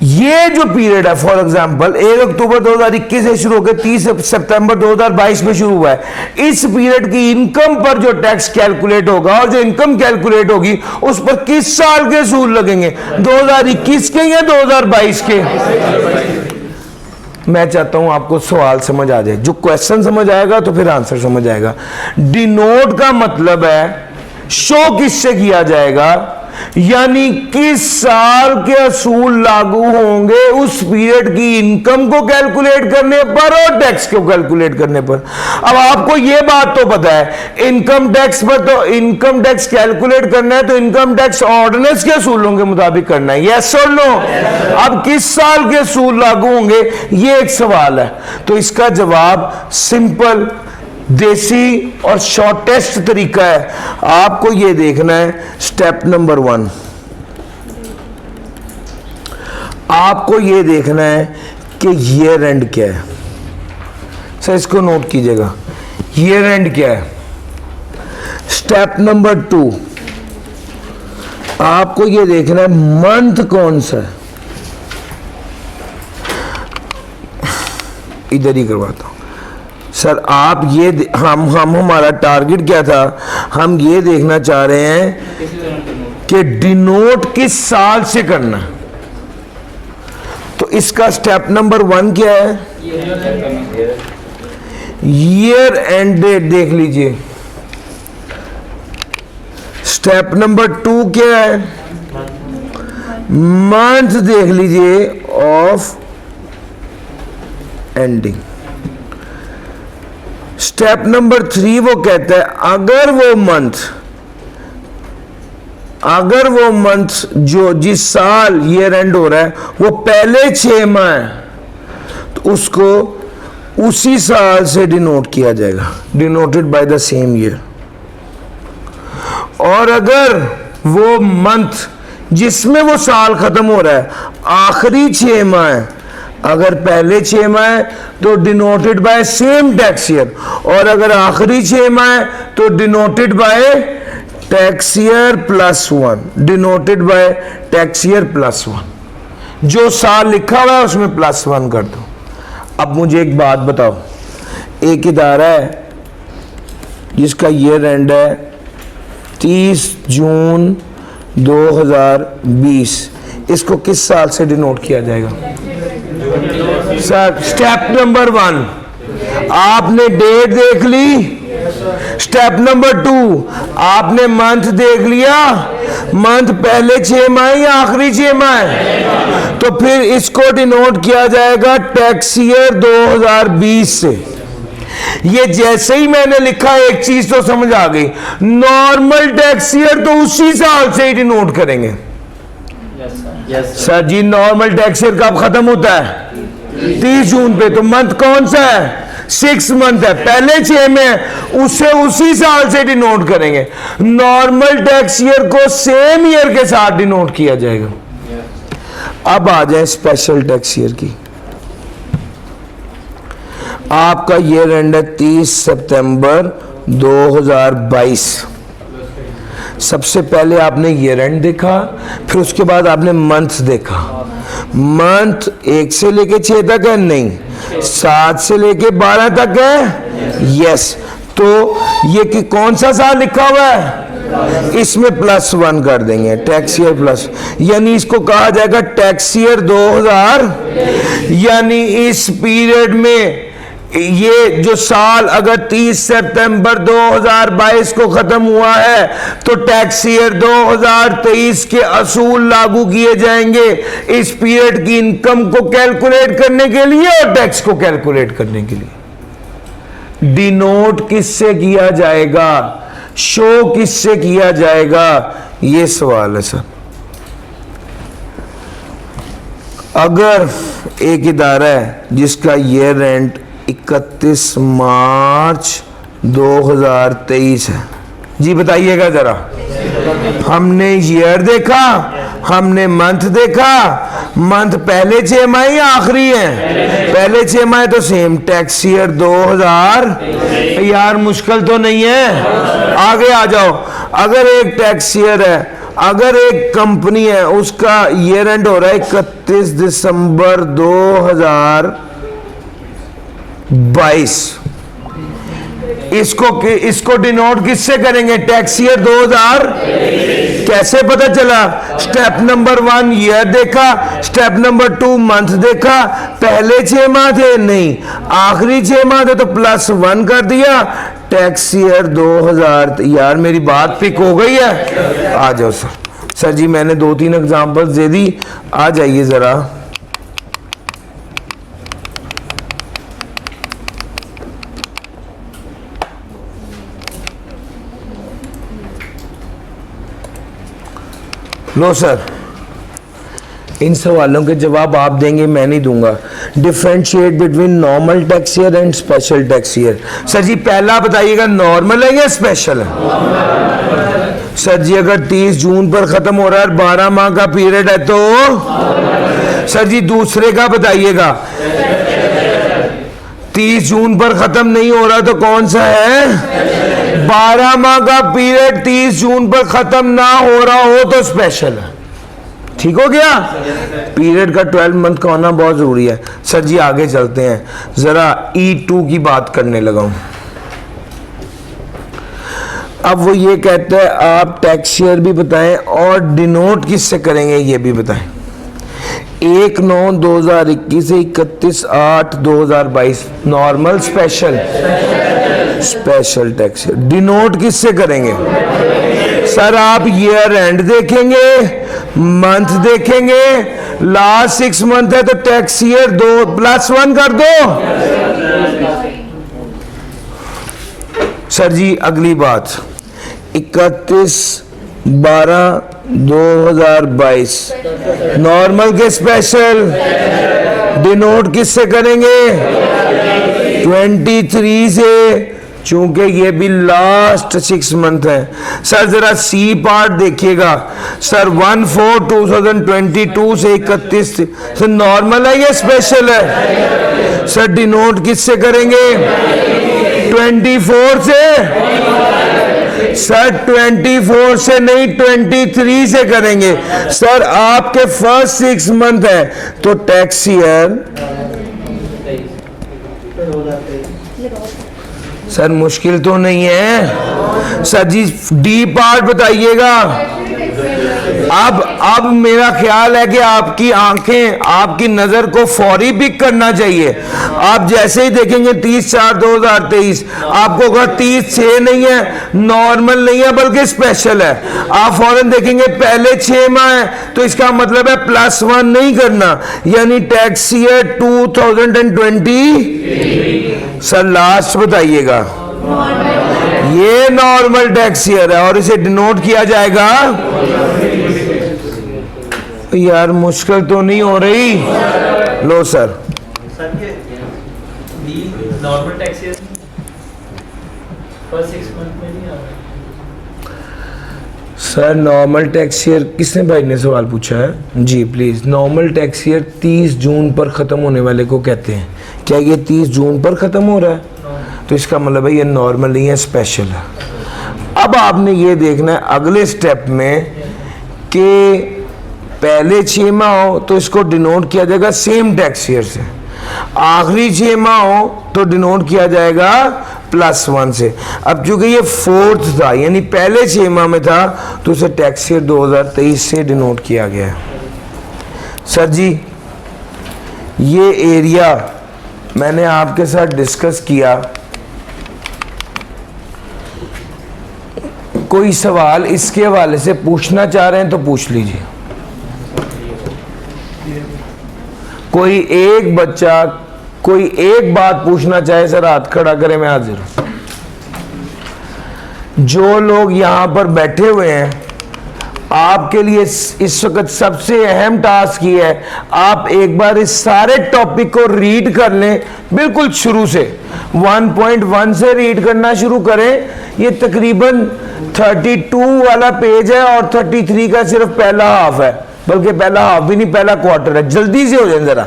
ये जो पीरियड है, फॉर एग्जांपल 1 अक्टूबर 2021 से शुरू होकर 30 सितंबर 2022 में शुरू हुआ है, इस पीरियड की इनकम पर जो टैक्स कैलकुलेट होगा और जो इनकम कैलकुलेट होगी उस पर किस साल के असूल लगेंगे, 2021 के या 2022 के? मैं चाहता हूं आपको सवाल समझ आ जाए, जो क्वेश्चन समझ आएगा तो फिर आंसर समझ आएगा। डिनोट का मतलब है शो किससे किया जाएगा, यानी किस साल के असूल लागू होंगे उस पीरियड की इनकम को कैलकुलेट करने पर और टैक्स को कैलकुलेट करने पर। अब आपको यह बात तो पता है इनकम टैक्स पर, तो इनकम टैक्स कैलकुलेट करना है तो इनकम टैक्स ऑर्डिनेंस के असूलों के मुताबिक करना है। यस और नो? अब किस साल के असूल लागू होंगे ये एक सवाल है, तो इसका जवाब सिंपल, देसी और शॉर्टेस्ट तरीका है। आपको यह देखना है, स्टेप नंबर 1 आपको यह देखना है कि ईयर एंड क्या है। सर इसको नोट कीजिएगा, ईयर एंड क्या है। स्टेप नंबर 2 आपको यह देखना है मंथ कौन सा है। इधर ही करवाता हूं सर। आप ये हम हमारा टारगेट क्या था, हम ये देखना चाह रहे हैं कि डिनोट किस साल से करना। तो इसका स्टेप नंबर 1 क्या है, ईयर एंड डेट देख लीजिए। स्टेप नंबर 2 क्या है, मंथ देख लीजिए ऑफ एंडिंग। स्टेप नंबर 3 वो कहता है अगर वो मंथ जो जिस साल ईयर एंड हो रहा है वो पहले 6 माह है तो उसको उसी साल से डिनोट किया जाएगा, denoted by the same year. और अगर वो मंथ जिसमें वो साल खत्म हो रहा है आखिरी 6 माह है, अगर पहले 6 माह है तो denoted by same tax year, और अगर आखिरी 6 माह है तो denoted by tax year +1, denoted by tax year +1। जो साल लिखा हुआ है उसमें +1 कर दो। अब मुझे एक बात बताओ, एक इदारा है जिसका ईयर एंड है 30 जून 2020, इसको किस साल से डिनोट किया जाएगा? सर स्टेप नंबर 1 आपने डेट देख ली, स्टेप नंबर 2 आपने मंथ देख लिया, मंथ पहले 6 माह या आखिरी 6 माह, तो फिर इसको डिनोट किया जाएगा टैक्स ईयर 2020 से। ये जैसे ही मैंने लिखा एक चीज तो समझ आ गई, नॉर्मल टैक्स ईयर तो उसी साल से ही डिनोट करेंगे। सर जी नॉर्मल टैक्स ईयर कब खत्म होता है? 30 जून पे, तो मंथ कौन सा है? 6 मंथ है, पहले 6 में है, उसे उसी साल से डिनोट करेंगे। नॉर्मल टैक्स ईयर को सेम ईयर के साथ डिनोट किया जाएगा। अब आ जाए स्पेशल टैक्स ईयर की। आपका ईयर एंड है 30 सितंबर 2022। सबसे पहले आपने ईयर एंड देखा, फिर उसके बाद आपने मंथ देखा। मंथ 1 से लेके 6 तक है? नहीं। 7 से लेके 12 तक है? यस। तो ये कि कौन सा साल लिखा हुआ है? इसमें +1 कर देंगे, टैक्स ईयर प्लस, यानी इसको कहा जाएगा टैक्स ईयर 2000। यानी इस पीरियड में ये जो साल अगर 30 सितंबर 2022 को खत्म हुआ है तो टैक्स ईयर 2023 के असूल लागू किए जाएंगे इस पीरियड की इनकम को कैलकुलेट करने के लिए और टैक्स को कैलकुलेट करने के लिए। डिनोट किससे किया जाएगा, शो किससे किया जाएगा, ये सवाल है सर। अगर एक इदारा है जिसका ईयर एंड 31 मार्च 2023 है, जी बताइएगा जरा। हमने ईयर देखा, हमने मंथ देखा, मंथ पहले 6 माह या आखिरी है? पहले 6 माह, तो सेम टैक्स ईयर 2000। यार मुश्किल तो नहीं है, आगे आ जाओ। अगर एक टैक्स ईयर है, अगर एक कंपनी है उसका ईयर एंड हो रहा है 31 दिसंबर 2022, इसको डिनोट किससे करेंगे? Tax year 2000। कैसे पता चला? स्टेप नंबर 1 ईयर देखा, स्टेप नंबर 2 मंथ देखा। पहले 6 माह थे? नहीं। आखिरी 6 माह थे तो +1 कर दिया, टैक्स ईयर 2000। यार मेरी बात पिक हो गई है? आ जाओ सर। सर जी मैंने 2-3 एग्जांपल्स दे दी, आ जाइए जरा। लो सर, इन सवालों के जवाब आप देंगे, मैं नहीं दूंगा। Differentiate between normal tax year and special tax year. Sir ji पहला बताइएगा, नॉर्मल है या स्पेशल है? सर जी अगर 30 जून पर खत्म हो रहा है, 12 माह का पीरियड है तो? सर जी दूसरे का बताइएगा। 30 जून पर खत्म नहीं हो रहा तो कौन सा है? 12 माह का पीरियड 30 जून पर खत्म ना हो रहा हो तो स्पेशल है। ठीक हो गया? पीरियड का 12 मंथ का होना बहुत जरूरी है। सर जी आगे चलते हैं, जरा E2 की बात करने लगा हूं। अब वो ये कहता है आप टैक्स ईयर भी बताएं और डिनोट किससे करेंगे ये भी बताएं। 1/9/2021 से 31/8/2022 normal special? Special tax. Denote किससे करेंगे? सर आप ईयर एंड देखेंगे, मंथ देखेंगे, लास्ट 6 मंथ है तो टैक्स ईयर 2 +1 कर दो। सर जी अगली बात, 31/12/2022 नॉर्मल के स्पेशल, डिनोट किससे करेंगे? 23 से, चूंकि ये भी लास्ट 6 मंथ है। सर जरा सी पार्ट देखिएगा सर, 1/4/2022 से 31 सर नॉर्मल है या स्पेशल है? सर डिनोट किससे करेंगे? 24 से। सर 24 से नहीं 23 से करेंगे। सर आपके फर्स्ट 6 मंथ है तो टैक्स ईयर। सर मुश्किल तो नहीं है सर जी, डी पार्ट बताइएगा। अब मेरा ख्याल है कि आपकी आंखें, आपकी नजर को फौरी पिक करना चाहिए। आप जैसे ही देखेंगे 30/4/2023, आपको अगर 30/6 नहीं है, नॉर्मल नहीं है बल्कि स्पेशल है, आप फौरन देखेंगे पहले 6 माह है तो इसका मतलब है +1 नहीं करना, यानी टैक्स ईयर 2020। सर लास्ट बताइएगा। ये नॉर्मल टैक्स ईयर है और इसे डिनोट किया जाएगा। यार मुश्किल तो नहीं हो रही? लो sir. Normal tax year first 6 month में नहीं आ रहा। सर नॉर्मल टैक्स ईयर किसने भाई ने सवाल पूछा है जी? प्लीज, नॉर्मल टैक्स ईयर 30 जून पर खत्म होने वाले को कहते हैं। क्या ये 30 जून पर खत्म हो रहा है? तो इसका मतलब है ये नॉर्मल नहीं है, स्पेशल है। अब आपने ये देखना है अगले स्टेप में कि पहले 6 माह हो तो इसको डिनोट किया जाएगा सेम टैक्स ईयर से, आखिरी 6 माह हो तो डिनोट किया जाएगा +1 से। अब चूंकि ये 4th था यानी पहले 6 माह में था तो उसे टैक्स ईयर 2023 से डिनोट किया गया है। सर जी ये एरिया मैंने आपके साथ डिस्कस किया, कोई सवाल इसके हवाले से पूछना चाह रहे हैं तो पूछ लीजिए। कोई एक बच्चा कोई एक बात पूछना चाहे सर हाथ खड़ा करे, मैं हाजिर हूं। जो लोग यहां पर बैठे हुए हैं आपके लिए इस वक्त सबसे अहम टास्क ये है, आप एक बार इस सारे टॉपिक को रीड कर लें बिल्कुल शुरू से, 1.1 से रीड करना शुरू करें। ये तकरीबन 32 वाला पेज है और 33 का सिर्फ पहला हाफ है, बल्कि पहला हाफ भी नहीं, पहला क्वार्टर है। जल्दी से हो जाए जरा,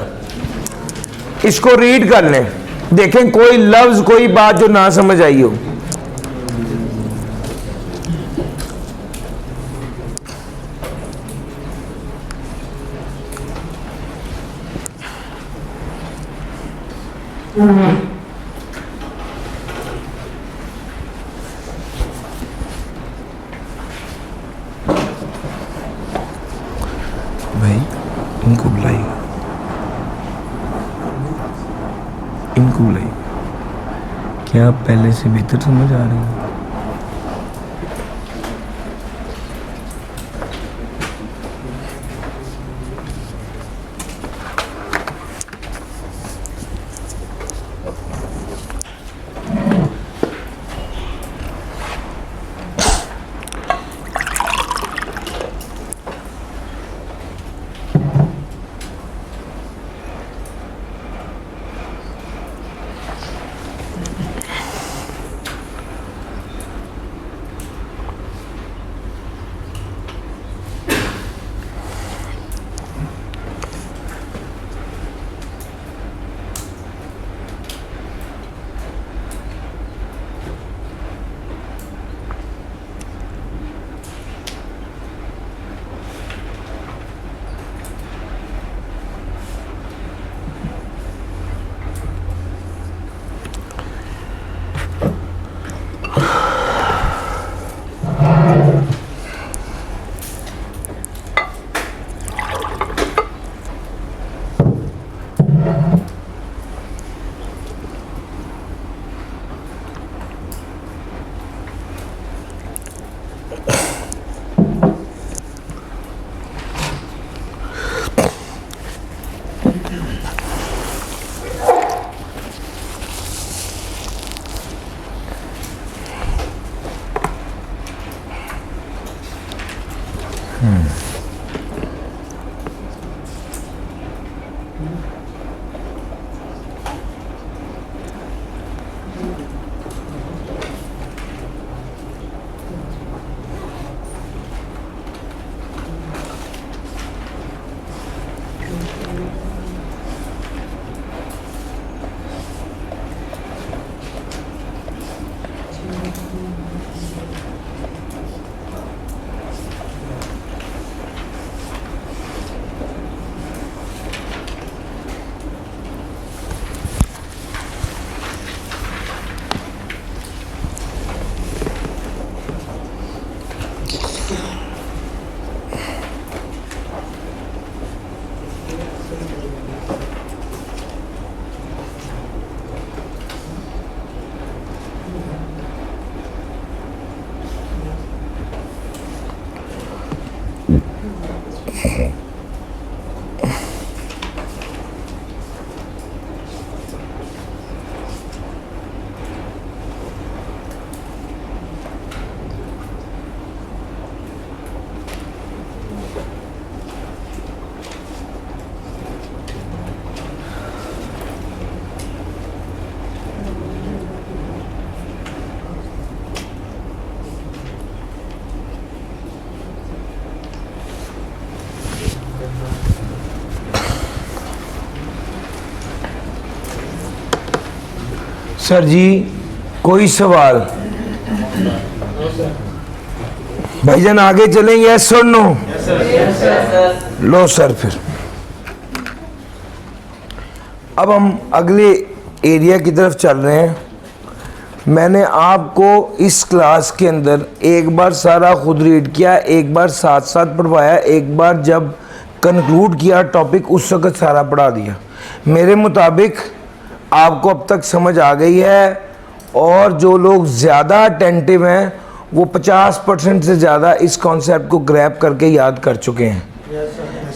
इसको रीड कर लें, देखें कोई लफ्ज कोई बात जो ना समझ आई हो। भाई इनको बुलाइए, इनको बुलाइए। क्या आप पहले से बेहतर समझ आ रही है? सर जी कोई सवाल? भाईजान आगे चलेंगे, यस और नो? लो सर, फिर अब हम अगले एरिया की तरफ चल रहे हैं। मैंने आपको इस क्लास के अंदर एक बार सारा खुद रीड किया, एक बार साथ साथ पढ़वाया, एक बार जब कंक्लूड किया टॉपिक उस वक्त सारा पढ़ा दिया। मेरे मुताबिक आपको अब तक समझ आ गई है, और जो लोग ज़्यादा अटेंटिव हैं वो 50% से ज़्यादा इस कॉन्सेप्ट को ग्रैब करके याद कर चुके हैं।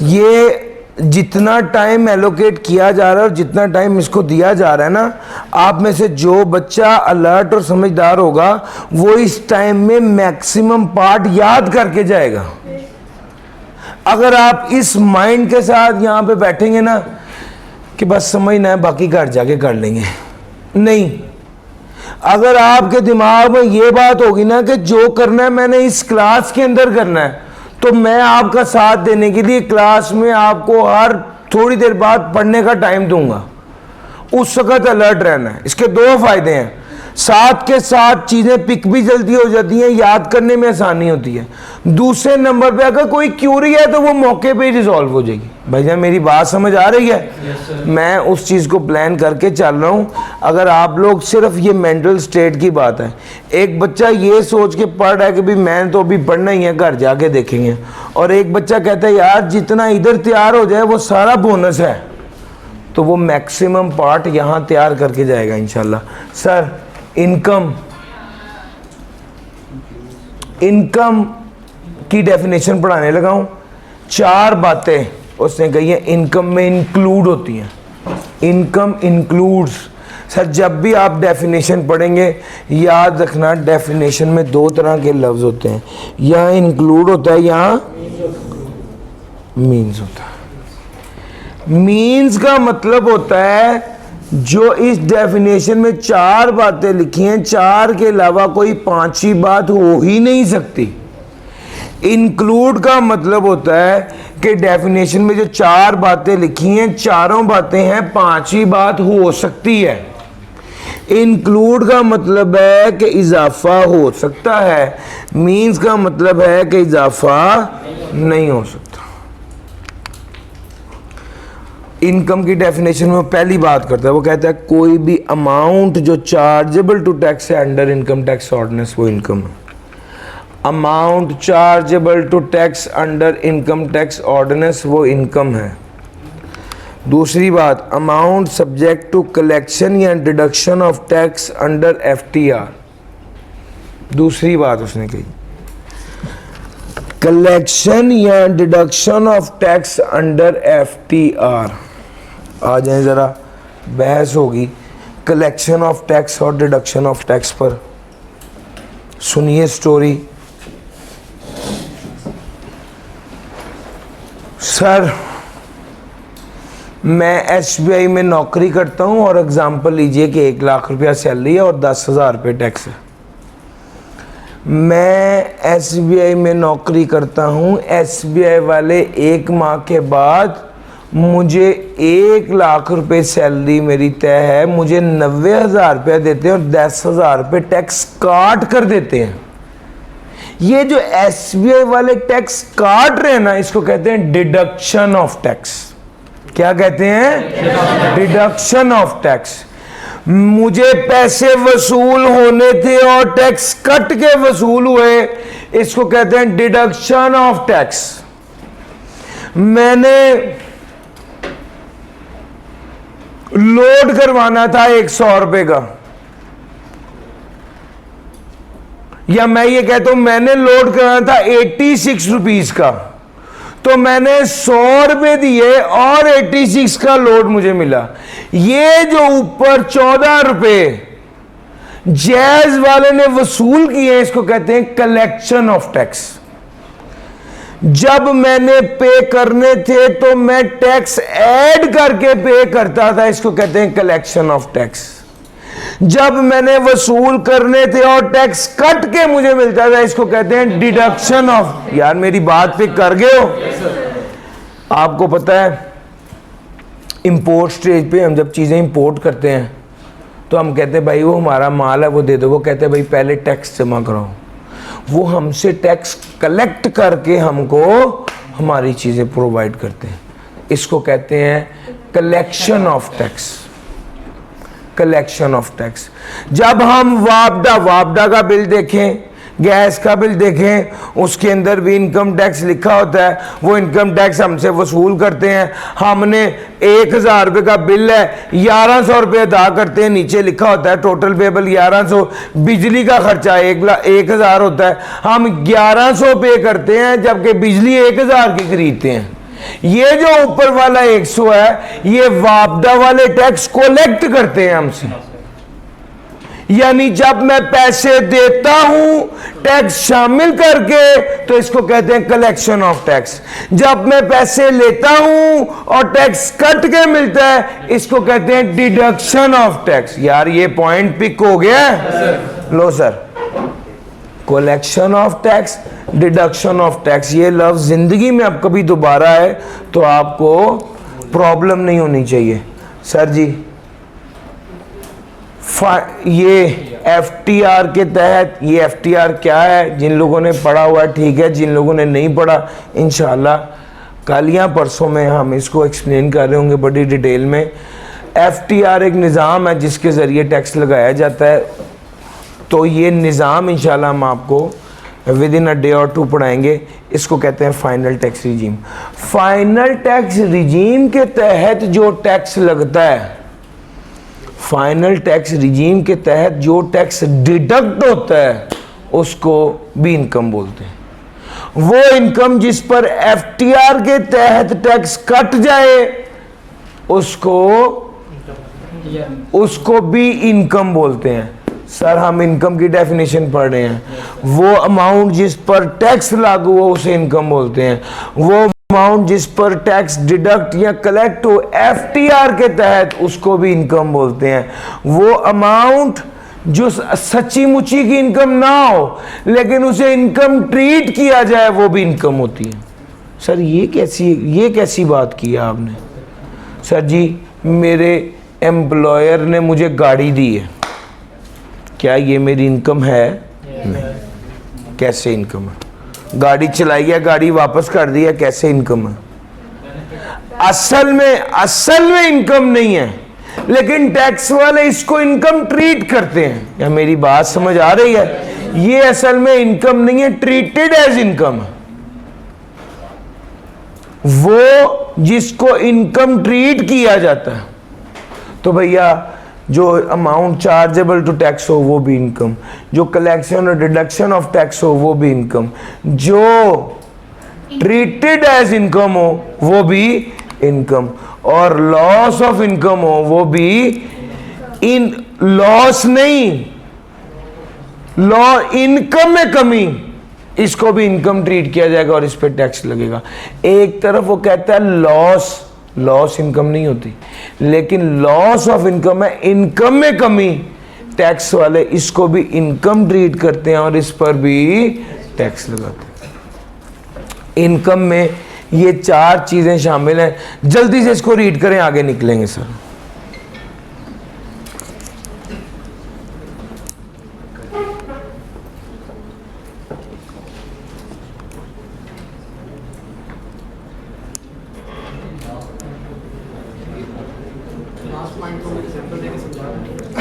ये जितना टाइम एलोकेट किया जा रहा है और जितना टाइम इसको दिया जा रहा है ना, आप में से जो बच्चा अलर्ट और समझदार होगा वो इस टाइम में मैक्सिमम पार्ट याद करके जाएगा। अगर आप इस माइंड के साथ यहाँ पे बैठेंगे ना कि बस समझना है बाकी घर जाके कर लेंगे, नहीं। अगर आपके दिमाग में ये बात होगी ना कि जो करना है मैंने इस क्लास के अंदर करना है, तो मैं आपका साथ देने के लिए क्लास में आपको हर थोड़ी देर बाद पढ़ने का टाइम दूंगा, उस वक्त अलर्ट रहना है। इसके दो फायदे हैं, साथ के साथ चीज़ें पिक भी जल्दी हो जाती हैं, याद करने में आसानी होती है। दूसरे नंबर पे अगर कोई क्यूरी है तो वो मौके पे ही रिजॉल्व हो जाएगी। भाईजान मेरी बात समझ आ रही है? yes, मैं उस चीज़ को प्लान करके चल रहा हूँ। अगर आप लोग सिर्फ ये मेंटल स्टेट की बात है, एक बच्चा ये सोच के पढ़ रहा है कि भाई मैंने तो अभी पढ़ना ही है, घर जाके देखेंगे, और एक बच्चा कहता है यार जितना इधर तैयार हो जाए वो सारा बोनस है, तो वो मैक्सिमम पार्ट यहाँ तैयार करके जाएगा इंशाल्लाह। सर इनकम की डेफिनेशन पढ़ाने लगा हूँ। 4 बातें उसने कही है इनकम में इंक्लूड होती हैं। इनकम इंक्लूड्स, सर जब भी आप डेफिनेशन पढ़ेंगे याद रखना डेफिनेशन में 2 तरह के लफ्ज़ होते हैं, यहाँ इंक्लूड होता है, यहाँ मीन्स होता है। मीन्स का मतलब होता है जो इस डेफिनेशन में 4 बातें लिखी हैं, 4 के अलावा कोई 5वीं बात हो ही नहीं सकती। इंक्लूड का मतलब होता है कि डेफिनेशन में जो 4 बातें लिखी हैं, चारों बातें हैं, 5वीं बात हो सकती है। इंक्लूड का मतलब है कि इजाफा हो सकता है, मीन्स का मतलब है कि इजाफा नहीं हो सकता। इनकम की डेफिनेशन में पहली बात करता है, वो कहता है कोई भी अमाउंट जो चार्जेबल टू टैक्स है अंडर इनकम टैक्स ऑर्डिनेंस वो इनकम है। Amount chargeable to tax under income tax ordinance वो इनकम है। दूसरी बात, अमाउंट सब्जेक्ट टू कलेक्शन या deduction of tax under FTR। दूसरी बात उसने कही कलेक्शन या deduction of tax under FTR। आ जाए ज़रा, बहस होगी कलेक्शन ऑफ टैक्स और डिडक्शन ऑफ टैक्स पर। सुनिए स्टोरी। सर मैं SBI में नौकरी करता हूँ और एग्जांपल लीजिए कि 1 लाख रुपया सैलरी है और 10,000 रुपये टैक्स है। मैं SBI में नौकरी करता हूँ, SBI वाले 1 माह के बाद मुझे 1 लाख रुपए सैलरी मेरी तय है, मुझे 90,000 रुपया देते हैं और 10,000 रुपये टैक्स काट कर देते हैं। ये जो SBI वाले टैक्स काट रहे हैं ना, इसको कहते हैं डिडक्शन ऑफ टैक्स। क्या कहते हैं? Deduction of tax. मुझे पैसे वसूल होने थे और टैक्स कट के वसूल हुए, इसको कहते हैं डिडक्शन ऑफ टैक्स। मैंने लोड करवाना था 100 रुपए का, या मैं ये कहता हूं मैंने लोड करना था 86 रुपीज का, तो मैंने 100 रुपए दिए और 86 का लोड मुझे मिला। ये जो ऊपर 14 रुपए जैज वाले ने वसूल किए, इसको कहते हैं कलेक्शन ऑफ टैक्स। जब मैंने पे करने थे तो मैं टैक्स ऐड करके पे करता था, इसको कहते हैं कलेक्शन ऑफ टैक्स। जब मैंने वसूल करने थे और टैक्स कट के मुझे मिलता था, इसको कहते हैं डिडक्शन ऑफ। यार मेरी बात पे कर गए हो? आपको पता है इंपोर्ट स्टेज पे हम जब चीजें इंपोर्ट करते हैं तो हम कहते हैं भाई वो हमारा माल है वो दे दो। वो कहते हैं भाई पहले टैक्स जमा कराओ। वो हमसे टैक्स कलेक्ट करके हमको हमारी चीजें प्रोवाइड करते हैं। इसको कहते हैं collection of tax. Collection of tax. जब हम वापडा का बिल देखें, गैस का बिल देखें, उसके अंदर भी इनकम टैक्स लिखा होता है। वो इनकम टैक्स हमसे वसूल करते हैं। हमने 1000 रुपये का बिल है, 1100 रुपये अदा करते हैं। नीचे लिखा होता है टोटल पेबल 1100। बिजली का खर्चा 1000 होता है, हम 1100 पे करते हैं, जबकि बिजली 1000 की खरीदते हैं। ये जो ऊपर वाला 100 है, ये वापदा वाले टैक्स कोलेक्ट करते हैं हमसे। यानी जब मैं पैसे देता हूं टैक्स शामिल करके, तो इसको कहते हैं कलेक्शन ऑफ टैक्स। जब मैं पैसे लेता हूं और टैक्स कट के मिलता है, इसको कहते हैं डिडक्शन ऑफ टैक्स। यार ये पॉइंट पिक हो गया? लो sir, collection of tax, deduction of tax, ये लफ्ज जिंदगी में अब कभी दोबारा है तो आपको प्रॉब्लम नहीं होनी चाहिए। सर जी ये FTR के तहत, ये FTR क्या है? जिन लोगों ने पढ़ा हुआ है ठीक है, जिन लोगों ने नहीं पढ़ा इंशाल्लाह कल या परसों में हम इसको एक्सप्लेन कर रहे होंगे बड़ी डिटेल में। FTR एक निज़ाम है जिसके ज़रिए टैक्स लगाया जाता है। तो ये निज़ाम इंशाल्लाह हम आपको विद इन अ डे और 2 पढ़ाएंगे। इसको कहते हैं final tax regime. Final tax regime के तहत जो टैक्स लगता है, फाइनल टैक्स रिजीम के तहत जो टैक्स डिडक्ट होता है, उसको भी इनकम बोलते हैं। वो इनकम जिस पर FTR के तहत टैक्स कट जाए उसको भी इनकम बोलते हैं। सर हम इनकम की डेफिनेशन पढ़ रहे हैं। वो अमाउंट जिस पर टैक्स लागू हो उसे इनकम बोलते हैं। वो अमाउंट जिस पर टैक्स डिडक्ट या कलेक्ट हो FTR के तहत, उसको भी इनकम बोलते हैं। वो अमाउंट जो सच्ची मुच्ची की इनकम ना हो लेकिन उसे इनकम ट्रीट किया जाए, वो भी इनकम होती है। सर ये कैसी बात की है आपने? सर जी मेरे एम्प्लॉयर ने मुझे गाड़ी दी है, क्या ये मेरी इनकम है? नहीं। कैसे इनकम है? गाड़ी चलाई है, गाड़ी वापस कर दी है, कैसे इनकम है? असल में इनकम नहीं है, लेकिन टैक्स वाले इसको इनकम ट्रीट करते हैं। क्या मेरी बात समझ आ रही है? ये असल में इनकम नहीं है, ट्रीटेड एज इनकम है। वो जिसको इनकम ट्रीट किया जाता है। तो भैया जो अमाउंट चार्जेबल टू टैक्स हो वो भी इनकम, जो कलेक्शन और डिडक्शन ऑफ टैक्स हो वो भी इनकम, जो ट्रीटेड एज इनकम हो वो भी इनकम, और लॉस ऑफ इनकम हो वो भी इन लॉस नहीं, इनकम में कमी, इसको भी इनकम ट्रीट किया जाएगा और इस पे टैक्स लगेगा। एक तरफ वो कहता है लॉस इनकम नहीं होती, लेकिन लॉस ऑफ इनकम है, इनकम में कमी। टैक्स वाले इसको भी इनकम ट्रीट करते हैं और इस पर भी टैक्स लगाते हैं। इनकम में ये 4 चीजें शामिल हैं। जल्दी से इसको रीड करें, आगे निकलेंगे सर।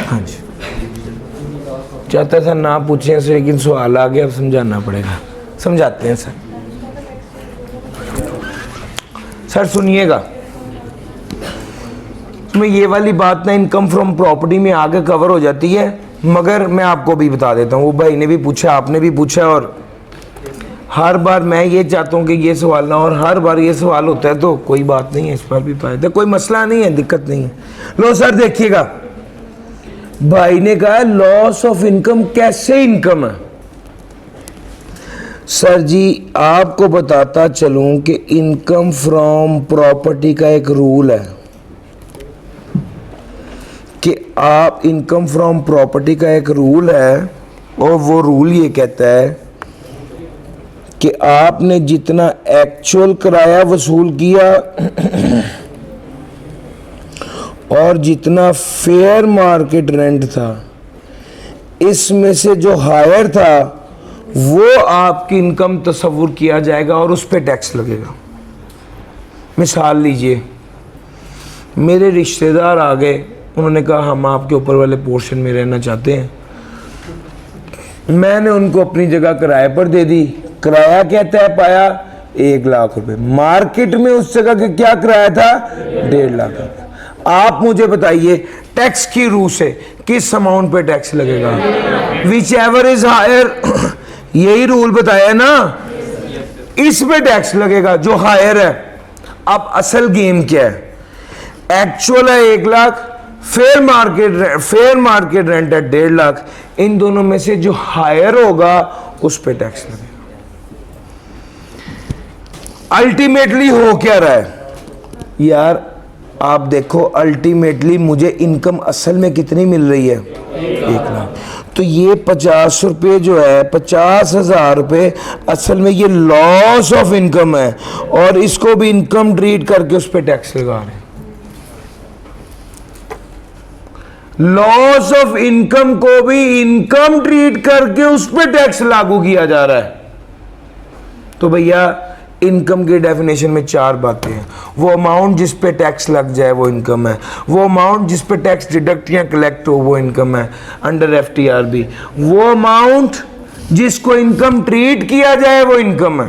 हाँ जी, चाहता था ना पूछें सर, लेकिन सवाल आ गया, अब समझाना पड़ेगा। समझाते हैं सर। सर सुनिएगा, इसमें ये वाली बात ना इनकम फ्रॉम प्रॉपर्टी में आगे कवर हो जाती है, मगर मैं आपको भी बता देता हूँ। वो भाई ने भी पूछा, आपने भी पूछा, और हर बार मैं ये चाहता हूँ कि ये सवाल ना, और हर बार ये सवाल होता है तो कोई बात नहीं है, इस पर भी फायदा, कोई मसला नहीं है, दिक्कत नहीं है। लो सर देखिएगा, भाई ने कहा लॉस ऑफ इनकम कैसे इनकम है। सर जी आपको बताता चलूं कि इनकम फ्रॉम प्रॉपर्टी का एक रूल है कि आप इनकम फ्रॉम प्रॉपर्टी का एक रूल है, और वो रूल ये कहता है कि आपने जितना एक्चुअल किराया वसूल किया और जितना फेयर मार्केट रेंट था, इसमें से जो हायर था वो आपकी इनकम तस्वुर किया जाएगा और उस पर टैक्स लगेगा। मिसाल लीजिए, मेरे रिश्तेदार आ गए, उन्होंने कहा हम आपके ऊपर वाले पोर्शन में रहना चाहते हैं, मैंने उनको अपनी जगह किराए पर दे दी। किराया क्या तय पाया? 1 लाख रुपए। मार्केट में उस जगह का क्या किराया था? 1.5 लाख रुपए। आप मुझे बताइए टैक्स की रूह से किस अमाउंट पे टैक्स लगेगा? विच एवर इज हायर, यही रूल बताया ना, इस पे टैक्स लगेगा जो हायर है। अब असल गेम क्या है? एक्चुअल है 1 लाख, फेयर मार्केट रेंट है 1.5 लाख, इन दोनों में से जो हायर होगा उस पे टैक्स लगेगा। अल्टीमेटली हो क्या रहा है यार? आप देखो, अल्टीमेटली मुझे इनकम असल में कितनी मिल रही है? 1 लाख। तो ये 50 रुपये जो है, 50,000 रुपये असल में ये लॉस ऑफ इनकम है, और इसको भी इनकम ट्रीट करके उस पर टैक्स लगा रहे हैं। लॉस ऑफ इनकम को भी इनकम ट्रीट करके उस पर टैक्स लागू किया जा रहा है। तो भैया इनकम की डेफिनेशन में 4 बातें हैं। वो अमाउंट जिस पे टैक्स लग जाए वो इनकम है, वो अमाउंट जिस पे टैक्स डिडक्ट या कलेक्ट हो वो इनकम है अंडर FTRB, वो अमाउंट जिसको इनकम ट्रीट किया जाए वो इनकम है,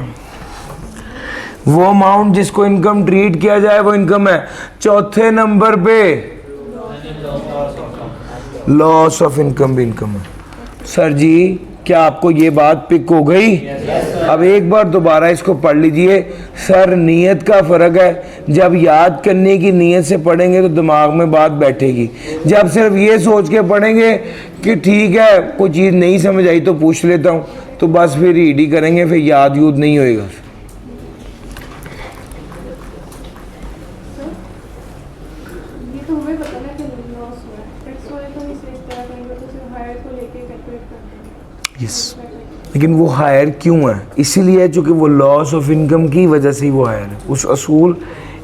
वो अमाउंट जिसको इनकम ट्रीट किया जाए वो इनकम है। चौथे नंबर पे लॉस ऑफ इनकम भी इनकम है। सर जी क्या आपको ये बात पिक हो गई? अब एक बार दोबारा इसको पढ़ लीजिए। सर नीयत का फ़र्क है, जब याद करने की नीयत से पढ़ेंगे तो दिमाग में बात बैठेगी, जब सिर्फ ये सोच के पढ़ेंगे कि ठीक है कोई चीज़ नहीं समझ आई तो पूछ लेता हूँ, तो बस फिर रीड ही करेंगे, फिर याद यूद नहीं होएगा। ये तो हमें पता ना कि लॉस हुआ है, टैक्स वाले तो नहीं सोचते हैं, कहीं तो सिर्फ हायर को लेके कैलकुलेट करते हैं। यस, लेकिन वो हायर क्यों है? इसीलिए चूँकि वो लॉस ऑफ इनकम की वजह से ही वो हायर है। उस असूल,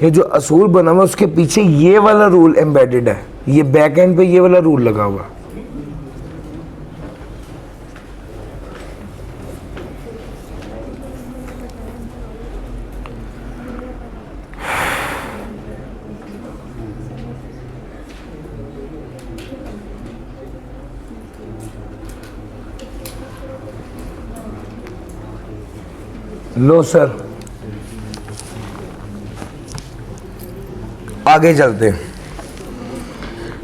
ये जो असूल बना हुआ उसके पीछे ये वाला रूल एम्बेडेड है, ये बैक एंड पे ये वाला रूल लगा हुआ। लो सर आगे चलते हैं।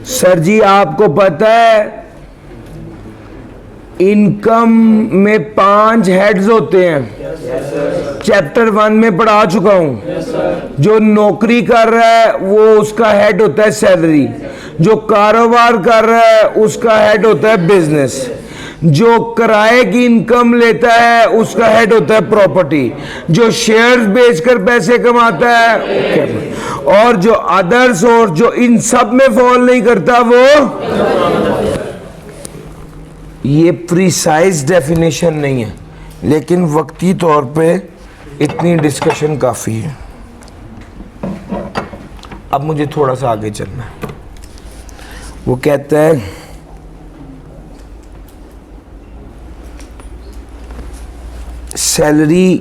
सर जी आपको पता है इनकम में 5 हेड्स होते हैं। चैप्टर 1 में पढ़ा चुका हूं। जो नौकरी कर रहा है वो उसका हेड होता है सैलरी, जो कारोबार कर रहा है उसका हेड होता है बिजनेस, जो किराए की इनकम लेता है उसका हेड होता है प्रॉपर्टी, जो शेयर्स बेचकर पैसे कमाता है, और जो अदर्स और जो इन सब में फॉल नहीं करता वो। ये प्रिसाइज डेफिनेशन नहीं है, लेकिन वक्ती तौर पे इतनी डिस्कशन काफ़ी है। अब मुझे थोड़ा सा आगे चलना है। वो कहता है salary,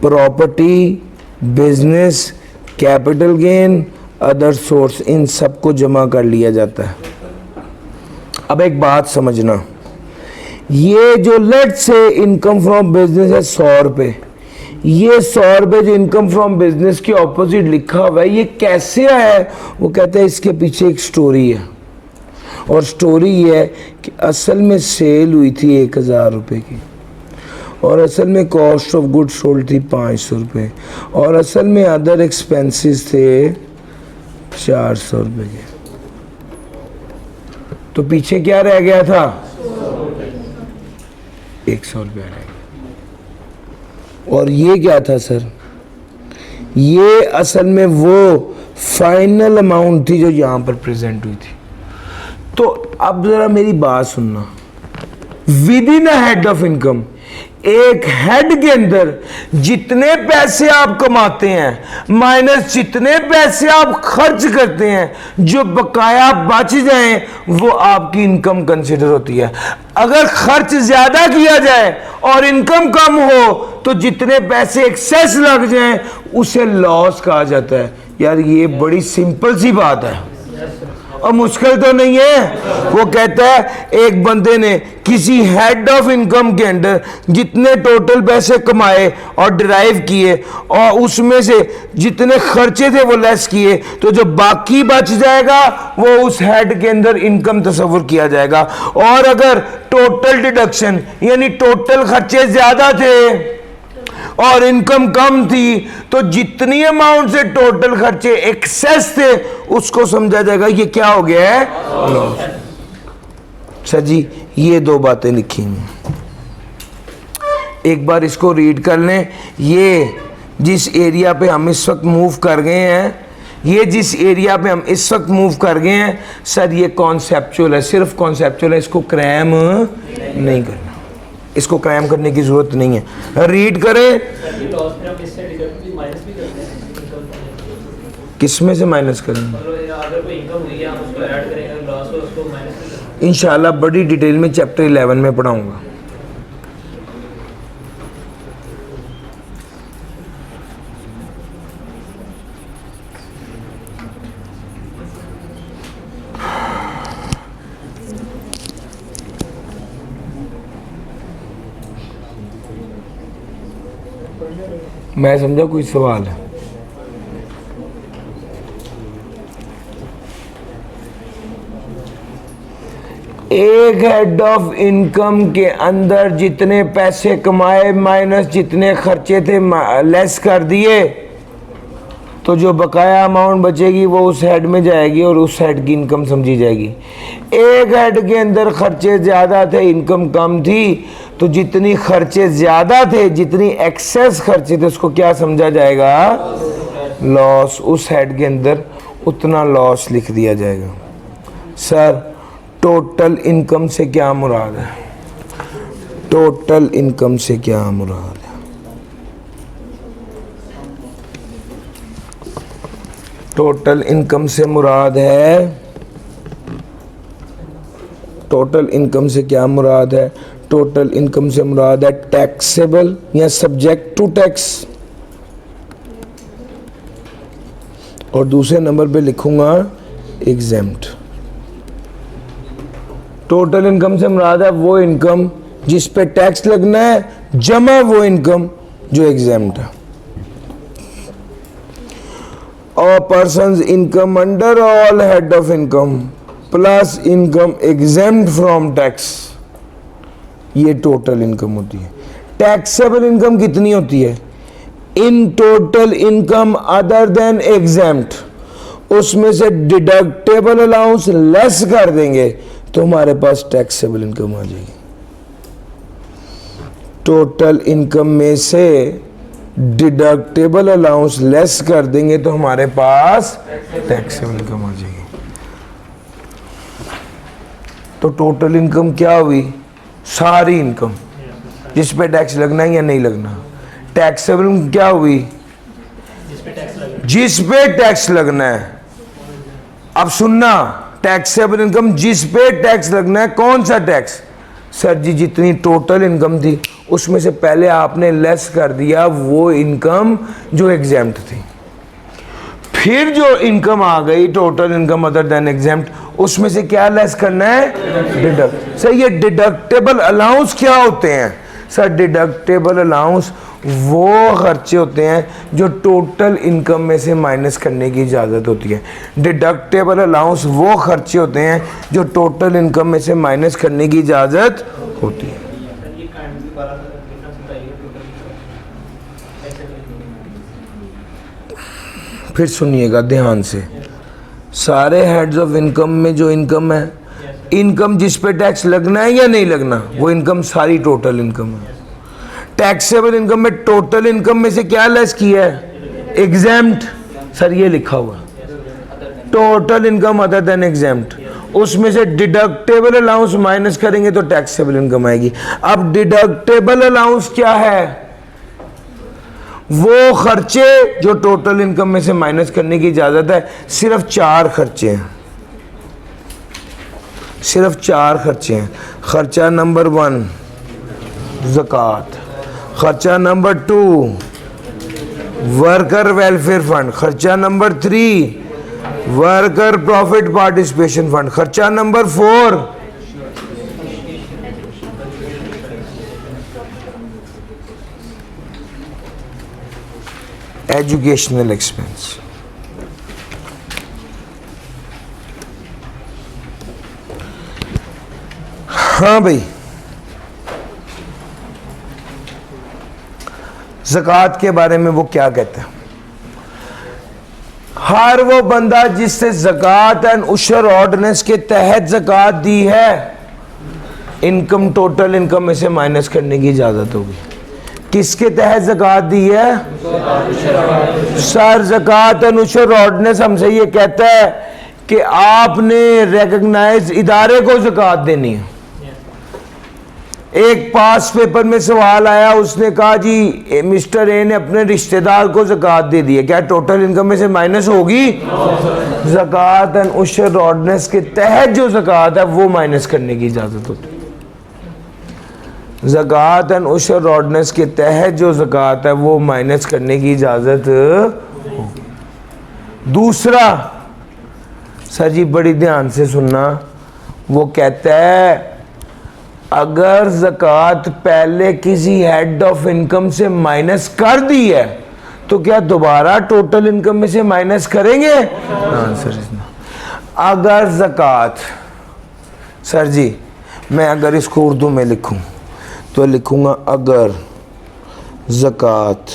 property, business, capital gain, other source, इन सबको जमा कर लिया जाता है। अब एक बात समझना, ये जो लेट से इनकम फ्रॉम बिजनेस है 100 रुपये, ये 100 रुपये जो इनकम फ्रॉम बिजनेस के ऑपोजिट लिखा हुआ है, ये कैसे आया है? वो कहते हैं इसके पीछे एक स्टोरी है, और स्टोरी ये है कि असल में सेल हुई थी 1000 रुपये की, और असल में कॉस्ट ऑफ गुड सोल्ड थी 500 रुपये, और असल में अदर एक्सपेंसेस थे 400 रुपये के। तो पीछे क्या रह गया था? 100 रुपया रह गया। और ये क्या था सर? ये असल में वो फाइनल अमाउंट थी जो यहां पर प्रेजेंट हुई थी। तो अब जरा मेरी बात सुनना, with in a head of income, एक हेड के अंदर जितने पैसे आप कमाते हैं माइनस जितने पैसे आप खर्च करते हैं, जो बकाया बच जाए वो आपकी इनकम कंसिडर होती है। अगर खर्च ज्यादा किया जाए और इनकम कम हो तो जितने पैसे एक्सेस लग जाएं उसे लॉस कहा जाता है। यार ये बड़ी सिंपल सी बात है और मुश्किल तो नहीं है। वो कहता है एक बंदे ने किसी हेड ऑफ इनकम के अंदर जितने टोटल पैसे कमाए और डिराइव किए और उसमें से जितने खर्चे थे वो लेस किए, तो जो बाकी बच जाएगा वो उस हेड के अंदर इनकम तस्वुर किया जाएगा। और अगर टोटल डिडक्शन यानी टोटल खर्चे ज्यादा थे और इनकम कम थी तो जितनी अमाउंट से टोटल खर्चे एक्सेस थे उसको समझा जाएगा ये क्या हो गया है, लॉस। सर जी ये दो बातें लिखी हैं, एक बार इसको रीड कर लें। ये जिस एरिया पे हम इस वक्त मूव कर गए हैं, ये जिस एरिया पे हम इस वक्त मूव कर गए हैं सर, ये कॉन्सेप्चुअल है, सिर्फ कॉन्सेप्चुअल है, इसको क्रैम नहीं करना, इसको क्रैम करने की जरूरत नहीं है। रीड करें। किस में से माइनस करेंगे? इंशाल्लाह बड़ी डिटेल में चैप्टर 11 में पढ़ाऊंगा। मैं समझा कोई सवाल है? एक हेड ऑफ इनकम के अंदर जितने पैसे कमाए माइनस जितने खर्चे थे लेस कर दिए, तो जो बकाया अमाउंट बचेगी वो उस हेड में जाएगी और उस हेड की इनकम समझी जाएगी। एक हेड के अंदर खर्चे ज़्यादा थे, इनकम कम थी, तो जितनी खर्चे ज़्यादा थे, जितनी एक्सेस खर्चे थे, उसको क्या समझा जाएगा, लॉस। उस हेड के अंदर उतना लॉस लिख दिया जाएगा। सर टोटल इनकम से क्या मुराद है? टोटल इनकम से क्या मुराद है? टोटल इनकम से मुराद है, टोटल इनकम से क्या मुराद है? टोटल इनकम से मुराद है टैक्सेबल या सब्जेक्ट टू टैक्स, और दूसरे नंबर पे लिखूंगा एग्जेम्प्ट। टोटल इनकम से मुराद है वो इनकम जिस पे टैक्स लगना है जमा वो इनकम जो एग्जेम्प्ट है। और persons income under all head of income plus income exempt from tax, ये टोटल इनकम होती है। टैक्सेबल इनकम कितनी होती है? In total income other than exempt, उसमें से डिडक्टेबल अलाउंस लेस कर देंगे तो हमारे पास टैक्सेबल इनकम आ जाएगी। टोटल इनकम में से डिडक्टेबल अलाउंस लेस कर देंगे तो हमारे पास टैक्सेबल इनकम आ जाएगी। तो टोटल इनकम क्या हुई? सारी इनकम जिस पे टैक्स लगना है या नहीं लगना। टैक्सेबल इनकम क्या हुई? जिस पे टैक्स लगना है। अब सुनना, टैक्सेबल इनकम जिस पे टैक्स लगना है, कौन सा टैक्स? सर जी जितनी टोटल इनकम थी उसमें से पहले आपने लेस कर दिया वो इनकम जो एग्जेम्प्ट थी, फिर जो इनकम आ गई total income other than exempt, उसमें से क्या लेस करना है? डिडक्ट। सर ये डिडक्टेबल अलाउंस क्या होते हैं? सर डिडक्टेबल अलाउंस वो खर्चे होते हैं जो टोटल इनकम में से माइनस करने की इजाज़त होती है। डिडक्टेबल अलाउंस वो खर्चे होते हैं जो टोटल इनकम में से माइनस करने की इजाज़त होती है। फिर सुनिएगा ध्यान से, सारे हेड्स ऑफ इनकम में जो इनकम है, इनकम जिस पे टैक्स लगना है या नहीं लगना, वो इनकम सारी टोटल इनकम है। टैक्सेबल इनकम में टोटल इनकम में से क्या लेस किया है? एग्जैम्प्ट। सर ये लिखा हुआ टोटल इनकम अदर देन एग्जैम्प्ट, उसमें से डिडक्टेबल अलाउंस माइनस करेंगे तो टैक्सेबल इनकम आएगी। अब डिडक्टेबल अलाउंस क्या है? वो खर्चे जो टोटल इनकम में से माइनस करने की इजाजत है। सिर्फ 4 खर्चे हैं, सिर्फ 4 खर्चे हैं। खर्चा नंबर 1 ज़कात, खर्चा नंबर 2 वर्कर वेलफेयर फंड, खर्चा number 3 worker profit participation fund, खर्चा नंबर 4 एजुकेशनल एक्सपेंस। हाँ भाई, ज़कात के बारे में वो क्या कहते हैं? हर वो बंदा जिससे ज़कात एंड उशर ऑर्डिनेंस के तहत ज़कात दी है, इनकम टोटल इनकम में से माइनस करने की इजाज़त होगी। किसके तहत ज़कात दी है? सर ज़कात एंड उशर ऑर्डिनेंस हमसे ये कहता है कि आपने रिकग्नाइज इदारे को ज़कात देनी है। एक पास पेपर में सवाल आया, उसने कहा जी मिस्टर ए ने अपने रिश्तेदार को ज़कात दे दी है, क्या टोटल इनकम में से माइनस होगी? ज़कात एंड उशर ऑर्डिनेंस के तहत जो ज़कात है वो माइनस करने की इजाज़त होती है। ज़कात एंड उशर ऑर्डिनेंस के तहत जो ज़कात है वो माइनस करने की इजाज़त होगी। दूसरा, सर जी बड़ी ध्यान से सुनना, वो कहता है अगर ज़कात पहले किसी हेड ऑफ इनकम से माइनस कर दी है तो क्या दोबारा टोटल इनकम में से माइनस करेंगे? आंसर अगर ज़कात, सर जी मैं अगर इसको उर्दू में लिखूं तो लिखूंगा अगर ज़कात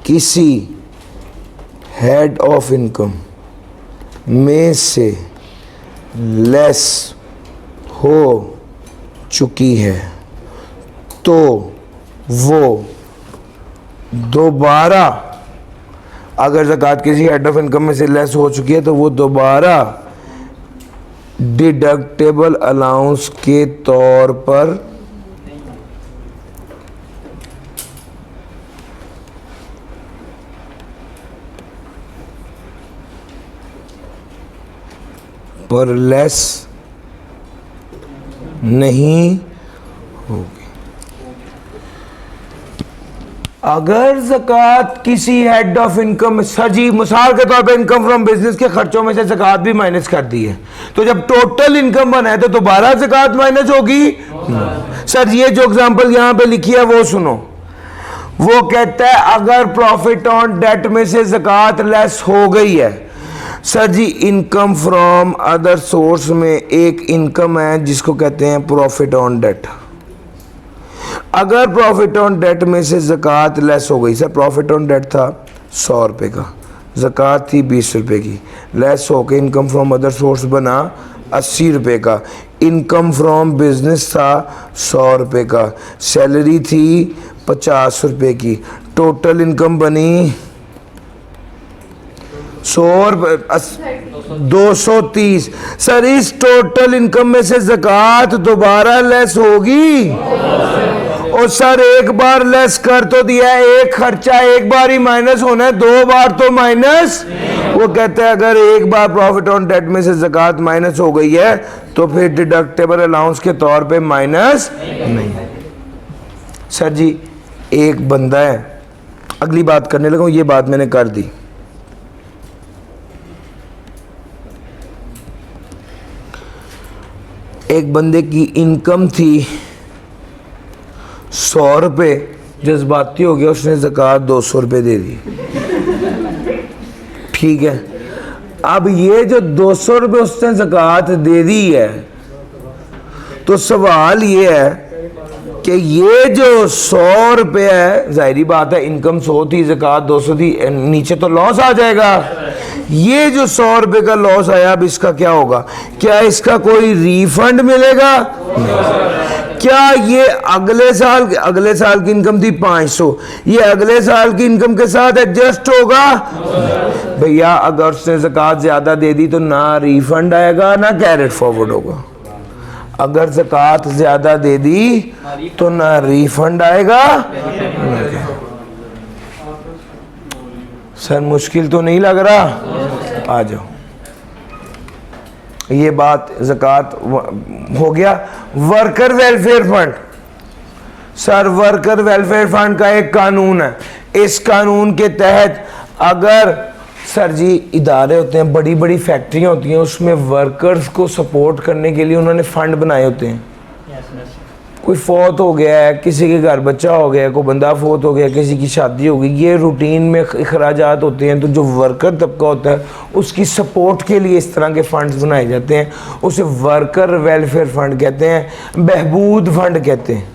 किसी हेड ऑफ इनकम में से लेस हो चुकी है तो वो दोबारा, अगर ज़कात किसी हेड ऑफ इनकम में से लेस हो चुकी है तो वो दोबारा डिडक्टेबल अलाउंस के तौर पर लेस नहीं होगी। अगर ज़कात किसी हेड ऑफ इनकम, सर जी मिसाल के तौर पे इनकम फ्रॉम बिजनेस के खर्चों में से ज़कात भी माइनस कर दी है, तो जब टोटल इनकम बना है तो दोबारा ज़कात माइनस होगी। सर ये जो एग्जांपल यहां पे लिखी है वो सुनो, वो कहता है अगर प्रॉफिट ऑन डेट में से ज़कात लेस हो गई है। Sir ji income from other source में एक इनकम है जिसको कहते हैं प्रॉफिट ऑन डेट। अगर प्रॉफिट ऑन डेट में से ज़कात लेस हो गई, सर प्रॉफिट ऑन डेट था 100 रुपये का, ज़कात थी 20 रुपये की, लेस होकर इनकम फ्रॉम अदर सोर्स बना 80 रुपये का, इनकम फ्रॉम बिजनेस था 100 रुपये का, सैलरी थी 50 रुपये की, टोटल इनकम बनी 230। सर इस टोटल इनकम में से ज़कात दोबारा लेस होगी? और सर एक बार लेस कर तो दिया है, एक खर्चा एक बार ही माइनस होना है, 2 बार तो माइनस। वो कहते हैं अगर एक बार प्रॉफिट ऑन डेट में से ज़कात माइनस हो गई है तो फिर डिडक्टेबल अलाउंस के तौर पे माइनस नहीं। सर जी एक बंदा है, अगली बात करने लगा, ये बात मैंने कर दी। एक बंदे की इनकम थी 100 रुपये, जज्बाती हो गया, उसने ज़कात 200 रुपये दे दी। ठीक है, अब ये जो 200 रुपये उसने ज़कात दे दी है, तो सवाल ये है कि ये जो 100 रुपये है, जाहिरी बात है इनकम 100 थी, ज़कात 200 थी, नीचे तो लॉस आ जाएगा। ये जो 100 रुपये का लॉस आया, अब इसका क्या होगा? क्या इसका कोई रिफंड मिलेगा? क्या ये अगले साल की इनकम थी 500, ये अगले साल की इनकम के साथ एडजस्ट होगा? भैया अगर उसने ज़कात ज़्यादा दे दी तो ना रिफंड आएगा ना कैरेट फॉरवर्ड होगा। अगर ज़कात ज़्यादा दे दी तो ना रिफंड आएगा। सर मुश्किल तो नहीं लग रहा? आ जाओ। ये बात ज़कात हो गया। Worker welfare fund, sir worker welfare fund का एक कानून है। इस कानून के तहत अगर सर जी इदारे होते हैं, बड़ी बड़ी फैक्ट्रियां होती हैं, उसमें वर्कर्स को सपोर्ट करने के लिए उन्होंने फंड बनाए होते हैं। कोई फौत हो गया है, किसी के घर बच्चा हो गया, कोई बंदा फौत हो गया, किसी की शादी हो गई, ये रूटीन में अखराजात होते हैं। तो जो वर्कर तबका होता है उसकी सपोर्ट के लिए इस तरह के फंड्स बनाए जाते हैं। उसे वर्कर वेलफेयर फंड कहते हैं, बहबूद फंड कहते हैं।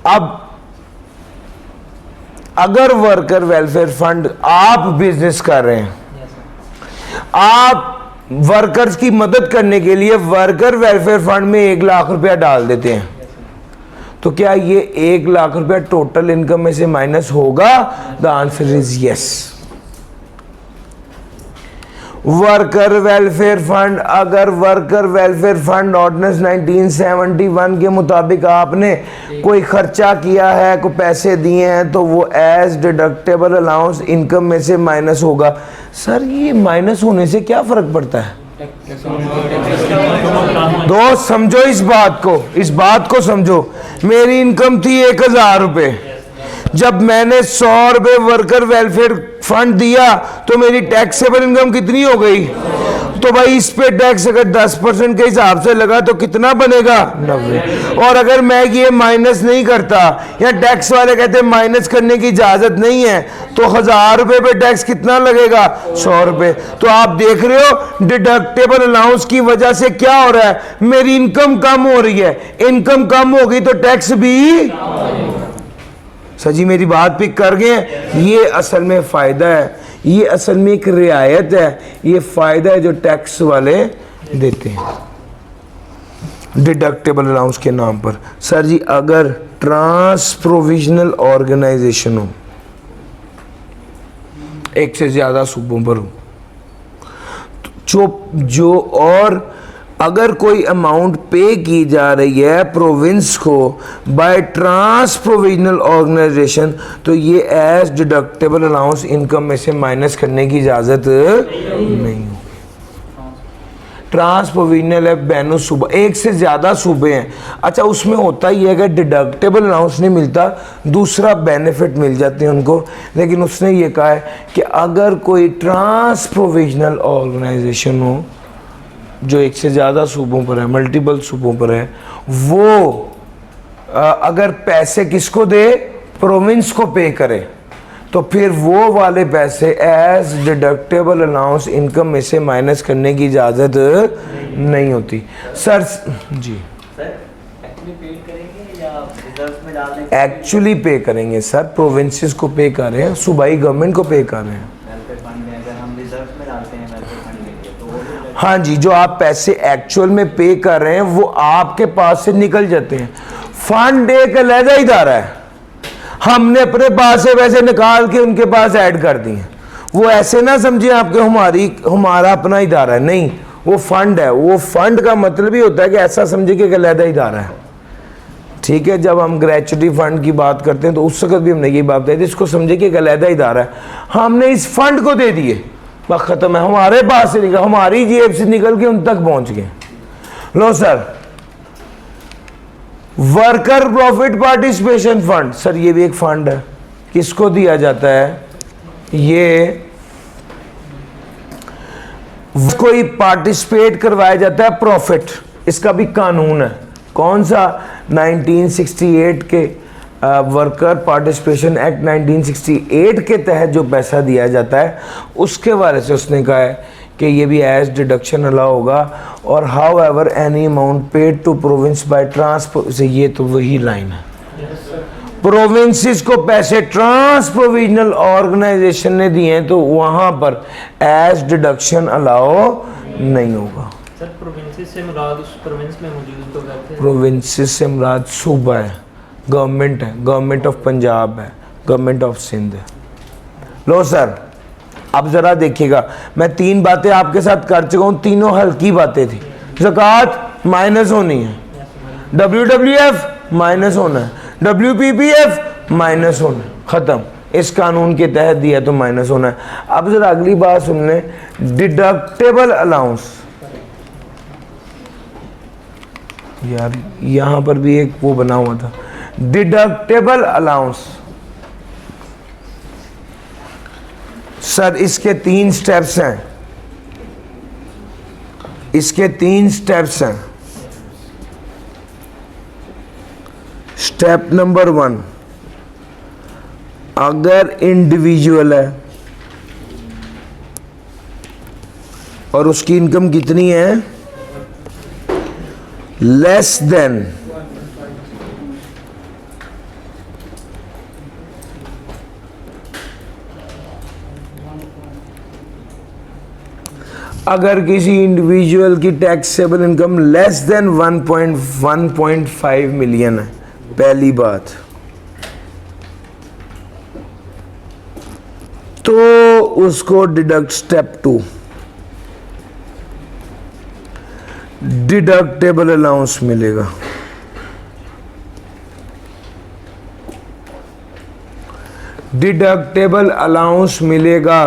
अब अगर वर्कर वेलफेयर फंड, आप बिजनेस कर रहे हैं, आप वर्कर्स की मदद करने के लिए वर्कर वेलफेयर फंड में 1 लाख रुपया डाल देते हैं, तो क्या ये 1 लाख रुपया टोटल इनकम में से माइनस होगा? The answer is yes. Worker welfare fund, अगर वर्कर वेलफेयर फंड ऑर्डिनेंस 1971 के मुताबिक आपने कोई खर्चा किया है, कोई पैसे दिए हैं, तो वो एज डिडक्टेबल अलाउंस इनकम में से माइनस होगा। सर ये माइनस होने से क्या फर्क पड़ता है? दोस्त समझो इस बात को समझो। मेरी इनकम थी 1000 रुपये, जब मैंने 100 रुपये वर्कर वेलफेयर फंड दिया तो मेरी टैक्सेबल इनकम कितनी हो गई? तो भाई इस पे टैक्स अगर 10% के हिसाब से लगा तो कितना बनेगा? 90। और अगर मैं ये माइनस नहीं करता, या टैक्स वाले कहते हैं माइनस करने की इजाजत नहीं है, तो 1000 रुपये पे टैक्स कितना लगेगा? 100 रुपये। तो आप देख रहे हो डिडक्टेबल अलाउंस की वजह से क्या हो रहा है? मेरी इनकम कम हो रही है। इनकम कम होगी तो टैक्स भी। सर जी मेरी बात पिक कर गए हैं? ये असल में फ़ायदा है, ये असल में एक रियायत है, ये फ़ायदा है जो टैक्स वाले देते हैं डिडक्टेबल अलाउंस के नाम पर। सर जी अगर ट्रांस प्रोविजनल ऑर्गेनाइजेशन हो, एक से ज़्यादा सूबों पर हो, जो और अगर कोई अमाउंट पे की जा रही है प्रोविंस को बाय ट्रांस प्रोविजनल ऑर्गेनाइजेशन, तो ये एज डिडक्टेबल अलाउंस इनकम में से माइनस करने की इजाज़त नहीं होगी। ट्रांस प्रोविजनल है बैनो सूबा, एक से ज़्यादा सूबे हैं। अच्छा उसमें होता ही है कि डिडक्टेबल अलाउंस नहीं मिलता, दूसरा बेनिफिट मिल जाते हैं उनको। लेकिन उसने ये कहा है कि अगर कोई ट्रांस प्रोविजनल ऑर्गेनाइजेशन हो जो एक से ज़्यादा सूबों पर है, मल्टीपल सूबों पर है, वो अगर पैसे किसको दे? प्रोविंस को पे करे, तो फिर वो वाले पैसे एज डिडक्टेबल अलाउंस इनकम में से माइनस करने की इजाज़त नहीं होती। सर जी एक्चुअली पे करेंगे सर, प्रोविंसेस को पे कर रहे हैं, सूबाई गवर्नमेंट को पे कर रहे हैं। हाँ जी, जो आप पैसे एक्चुअल में पे कर रहे हैं वो आपके पास से निकल जाते हैं। फंड एक अलग इदारा है, हमने अपने पास से पैसे निकाल के उनके पास ऐड कर दिए। वो ऐसे ना समझिए आपके हमारा अपना इदारा है, नहीं, वो फंड है। वो फंड का मतलब ही होता है कि ऐसा समझिए कि एक अलग इदारा है। ठीक है, जब हम ग्रेचुटी फंड की बात करते हैं तो उस वक्त भी हमने ये बात कही थी, इसको समझे कि एक अलग इदारा है। हमने इस फंड को दे दिए, बस खत्म है, हमारे पास से निकल, हमारी जेब से निकल के उन तक पहुंच गए। लो sir, worker profit participation fund, sir ये भी एक फंड है। किसको दिया जाता है? ये कोई पार्टिसिपेट करवाया जाता है प्रॉफिट, इसका भी कानून है। कौन सा? 1968 के वर्कर पार्टिसिपेशन एक्ट 1968 के तहत जो पैसा दिया जाता है उसके बारे से उसने कहा है कि ये भी एज डिडक्शन अलाउ होगा। और however any amount paid to province by transport से, ये तो वही लाइन है, प्रोविंसेस को पैसे ट्रांस प्रोविजनल ऑर्गेनाइजेशन ने दिए हैं तो वहां पर एज डिडक्शन अलाउ नहीं होगा। सर प्रोविंसेस से मुराद उस प्रोविंस में मौजूद तो रहते हैं। प्रोविंसेस से मुराद सूबा है, गवर्नमेंट है, गवर्नमेंट ऑफ पंजाब है, गवर्नमेंट ऑफ सिंध है। लो सर अब ज़रा देखिएगा, मैं 3 बातें आपके साथ कर चुका हूँ, तीनों हल्की बातें थी। ज़कात माइनस होनी है, WWF माइनस होना है, WPPF माइनस होना है, ख़त्म। इस कानून के तहत दिया तो माइनस होना है। अब ज़रा अगली बात सुन लें, डिडक्टेबल अलाउंस। यार यहाँ पर भी एक वो बना हुआ था, डिडक्टेबल अलाउंस। सर इसके 3 स्टेप्स हैं, इसके 3 स्टेप्स हैं। स्टेप नंबर 1, अगर इंडिविजुअल है और उसकी इनकम कितनी है, लेस देन अगर किसी इंडिविजुअल की taxable income less than 1.5 million है, पहली बात, तो उसको डिडक्ट स्टेप 2 डिडक्टेबल अलाउंस मिलेगा। डिडक्टेबल अलाउंस मिलेगा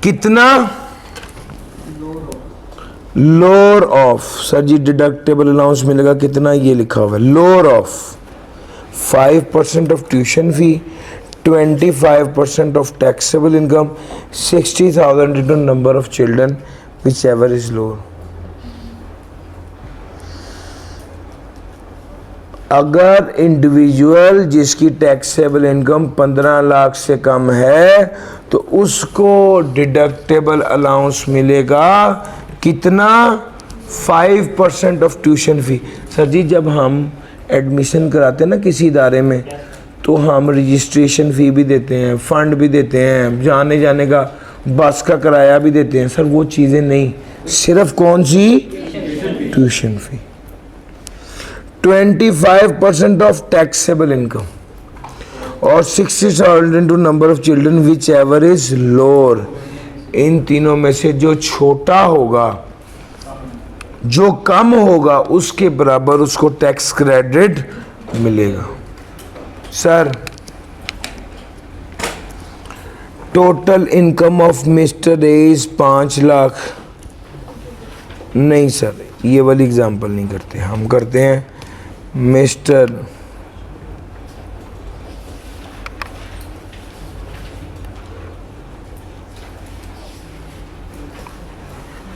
कितना, lower of. Sir ji deductible allowance मिलेगा कितना, ये लिखा हुआ है, lower of 5% of tuition fee, 25% of taxable income, 60,000 into number of children whichever is lower। अगर इंडिविजुअल जिसकी टैक्सेबल इनकम 15 लाख से कम है तो उसको डिडक्टेबल अलाउंस मिलेगा कितना, 5% ऑफ ट्यूशन फी। सर जी जब हम एडमिशन कराते हैं ना किसी इदारे में तो हम रजिस्ट्रेशन फ़ी भी देते हैं, फ़ंड भी देते हैं, जाने जाने का बस का किराया भी देते हैं। सर वो चीज़ें नहीं, सिर्फ कौन सी, tuition fee. 25% of taxable income और 60,000 into number of children whichever is lower. इन तीनों में से जो छोटा होगा, जो कम होगा, उसके बराबर उसको टैक्स क्रेडिट मिलेगा। Sir total income of mister A is 5 lakh. नहीं सर ये वाली एग्जांपल नहीं करते, हम करते हैं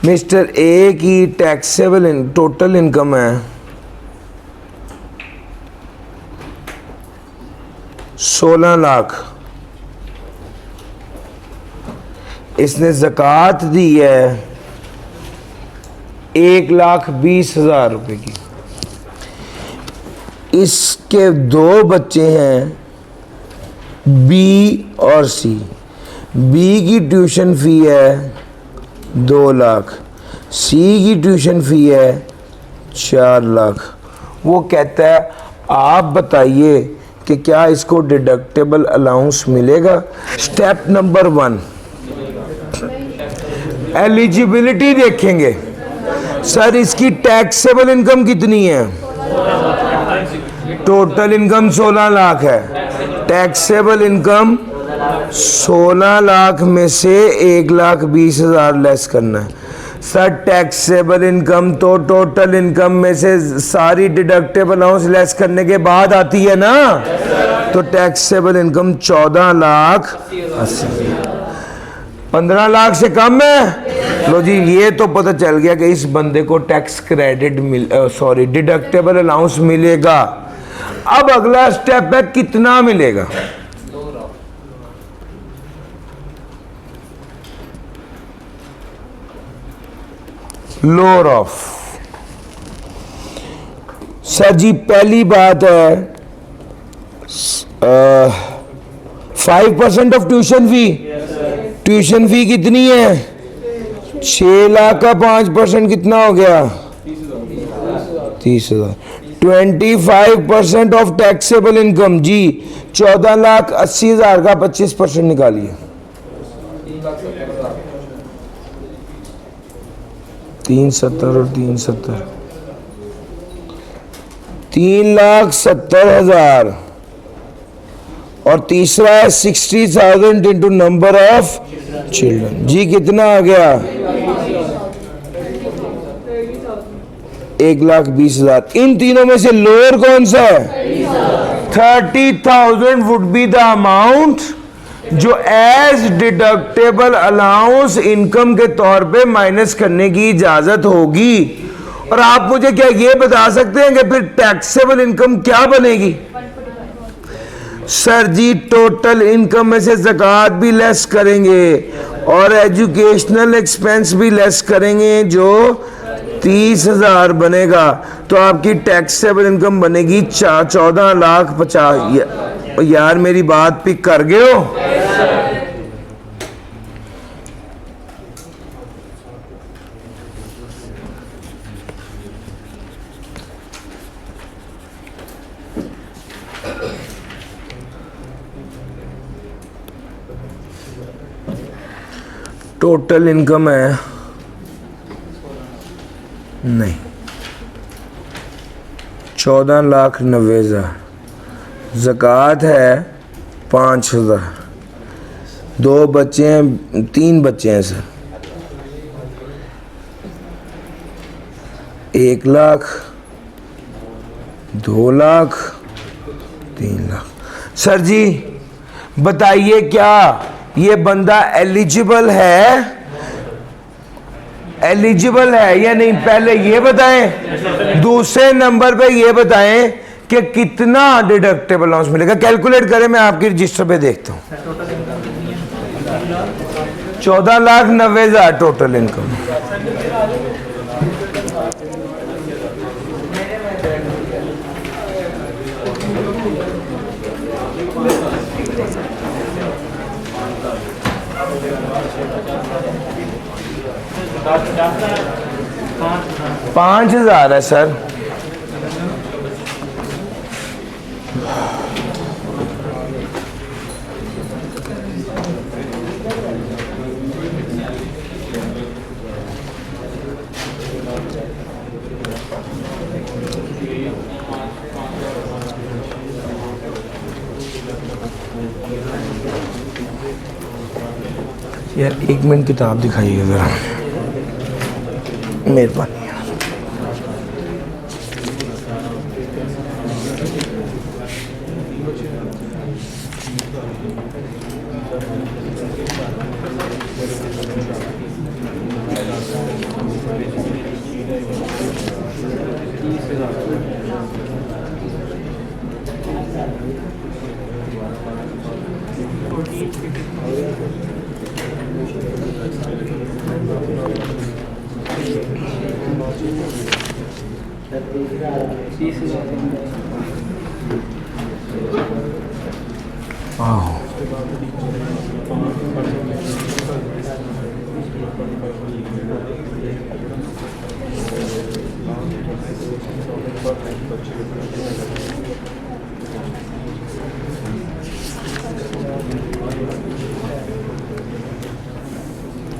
मिस्टर ए की टैक्सेबल टोटल इनकम है 16 लाख, इसने ज़कात दी है 1,20,000 रुपए की। इसके 2 बच्चे हैं बी और सी। बी की ट्यूशन फ़ी है 2 लाख, सी की ट्यूशन फ़ी है 4 लाख। वो कहता है आप बताइए कि क्या इसको डिडक्टेबल अलाउंस मिलेगा। स्टेप नंबर 1 एलिजिबिलिटी देखेंगे। सर इसकी टैक्सेबल इनकम कितनी है, टोटल इनकम 16 लाख है, टैक्सेबल इनकम 16 लाख में से 1,20,000 लेस करना है। सर टैक्सेबल इनकम तो टोटल इनकम में से सारी डिडक्टेबल अलाउंस लेस करने के बाद आती है ना, तो टैक्सेबल इनकम 14,80,000। 15 लाख से कम है। लो जी ये तो पता चल गया कि इस बंदे को टैक्स क्रेडिट डिडक्टेबल अलाउंस मिलेगा। अब अगला स्टेप है कितना मिलेगा। Lower of. सर जी पहली बात है 5% of tuition fee. Tuition fee कितनी है? 6 लाख का 5% कितना हो गया? 30,000। 25% ऑफ टैक्सेबल इनकम जी 14,80,000 का 25% निकालिए। 370 और 370 3,70,000 और तीसरा है 60,000 इंटू नंबर ऑफ चिल्ड्रन जी कितना आ गया? 1,20,000। इन तीनों में से लोअर कौन सा है? 30,000 वुड बी द अमाउंट जो एज डिडक्टेबल अलाउंस इनकम के तौर पे माइनस करने की इजाजत होगी। और आप मुझे क्या ये बता सकते हैं कि फिर टैक्सेबल इनकम क्या बनेगी? सर जी टोटल इनकम में से ज़कात भी लेस करेंगे और एजुकेशनल एक्सपेंस भी लेस करेंगे जो 30,000 बनेगा, तो आपकी टैक्सेबल इनकम बनेगी 14,50,000। यार मेरी बात पिक कर गए हो? टोटल इनकम है नहीं 14,90,000। ज़कात है 5,000। 2 बच्चे हैं 3 बच्चे हैं सर 1 लाख 2 लाख 3 लाख। सर जी बताइए क्या ये बंदा एलिजिबल है? एलिजिबल है या नहीं? पहले ये बताएं। दूसरे नंबर पे ये बताएं कि कितना डिडक्टेबल अलाउंस मिलेगा। कैलकुलेट करें, मैं आपकी रजिस्टर पे देखता हूँ। 14,90,000 टोटल इनकम। पांच 5,000 है सर। यार 1 मिनट किताब दिखाइएगा जरा, मेहरबानी।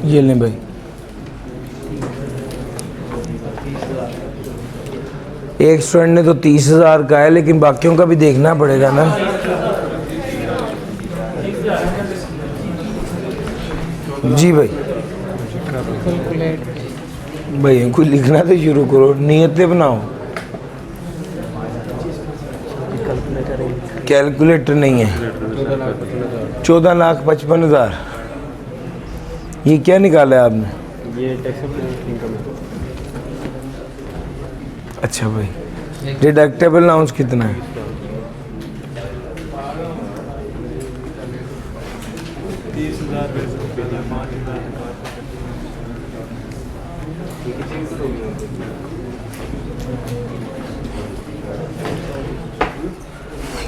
ये लें भाई। एक स्टूडेंट ने तो 30,000 का है, लेकिन बाकियों का भी देखना पड़ेगा ना। जी भाई भाई कोई लिखना तो शुरू करो, नियतें बनाओ। कैलकुलेटर नहीं है। 14,55,000। ये क्या निकाला है आपने? ये टैक्सेबल इनकम है। अच्छा भाई, डिडक्टेबल अलाउंस कितना है?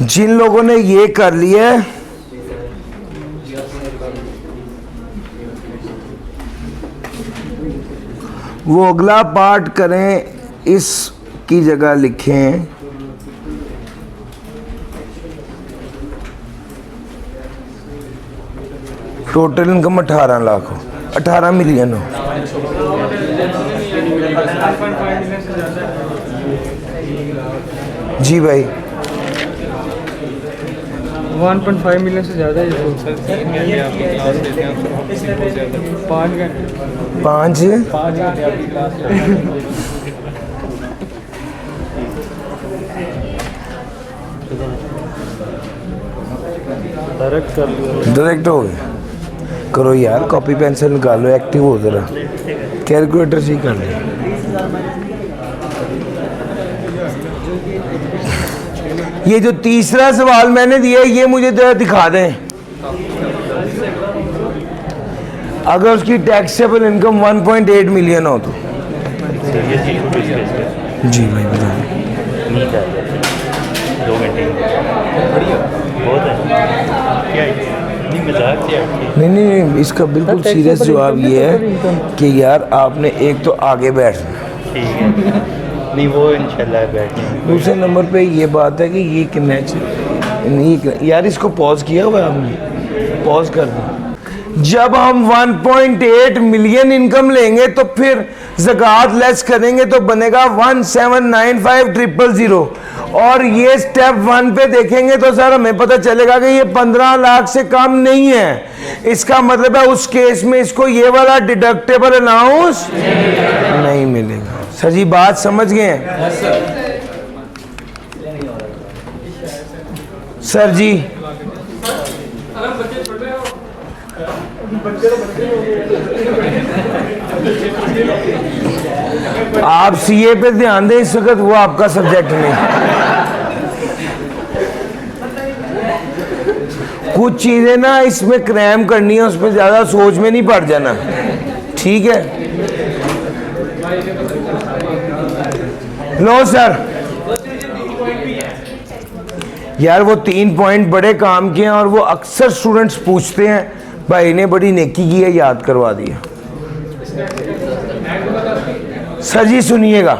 जिन लोगों ने ये कर लिया है, वो अगला पार्ट करें, इसकी जगह लिखें टोटल इनकम 18 लाख हो, 18 मिलियन हो। जी भाई 1.5 मिलियन से ज़्यादा है ये पाँच डायरेक्ट हो गए। करो यार, कॉपी पेंसिल निकालो, एक्टिव हो जरा, कैलकुलेटर से ही कर ले। ये जो तीसरा सवाल मैंने दिया है, ये मुझे जरा दिखा दें। अगर उसकी टैक्सेबल इनकम 1.8 मिलियन हो तो। जी भाई बताएं। 2 घंटे बहुत है नहीं, मजाक किया। नहीं, इसका बिल्कुल सीरियस जवाब ये है कि यार आपने एक तो आगे बैठना, ठीक है, नहीं वो इंशाल्लाह बैठेंगे। दूसरे नंबर पे ये बात है कि ये नहीं यार, इसको पॉज किया हुआ है आपने, पॉज कर दो। जब हम 1.8 मिलियन इनकम लेंगे तो फिर ज़कात लेस करेंगे तो बनेगा 1795000, और ये स्टेप 1 पे देखेंगे तो सर हमें पता चलेगा कि ये 15 लाख से कम नहीं है। इसका मतलब है उस केस में इसको ये वाला डिडक्टेबल अलाउंस नहीं मिलेगा। सर जी बात समझ गए हैं? सर जी आप सीए पे ध्यान दें इस वक्त, वो आपका सब्जेक्ट नहीं। कुछ चीजें ना इसमें क्रैम करनी है, उस पर ज्यादा सोच में नहीं पड़ जाना, ठीक है? लो सर, यार वो 3 पॉइंट बड़े काम के हैं और वो अक्सर स्टूडेंट्स पूछते हैं, भाई ने बड़ी नेकी की है, याद करवा दिया। सर जी सुनिएगा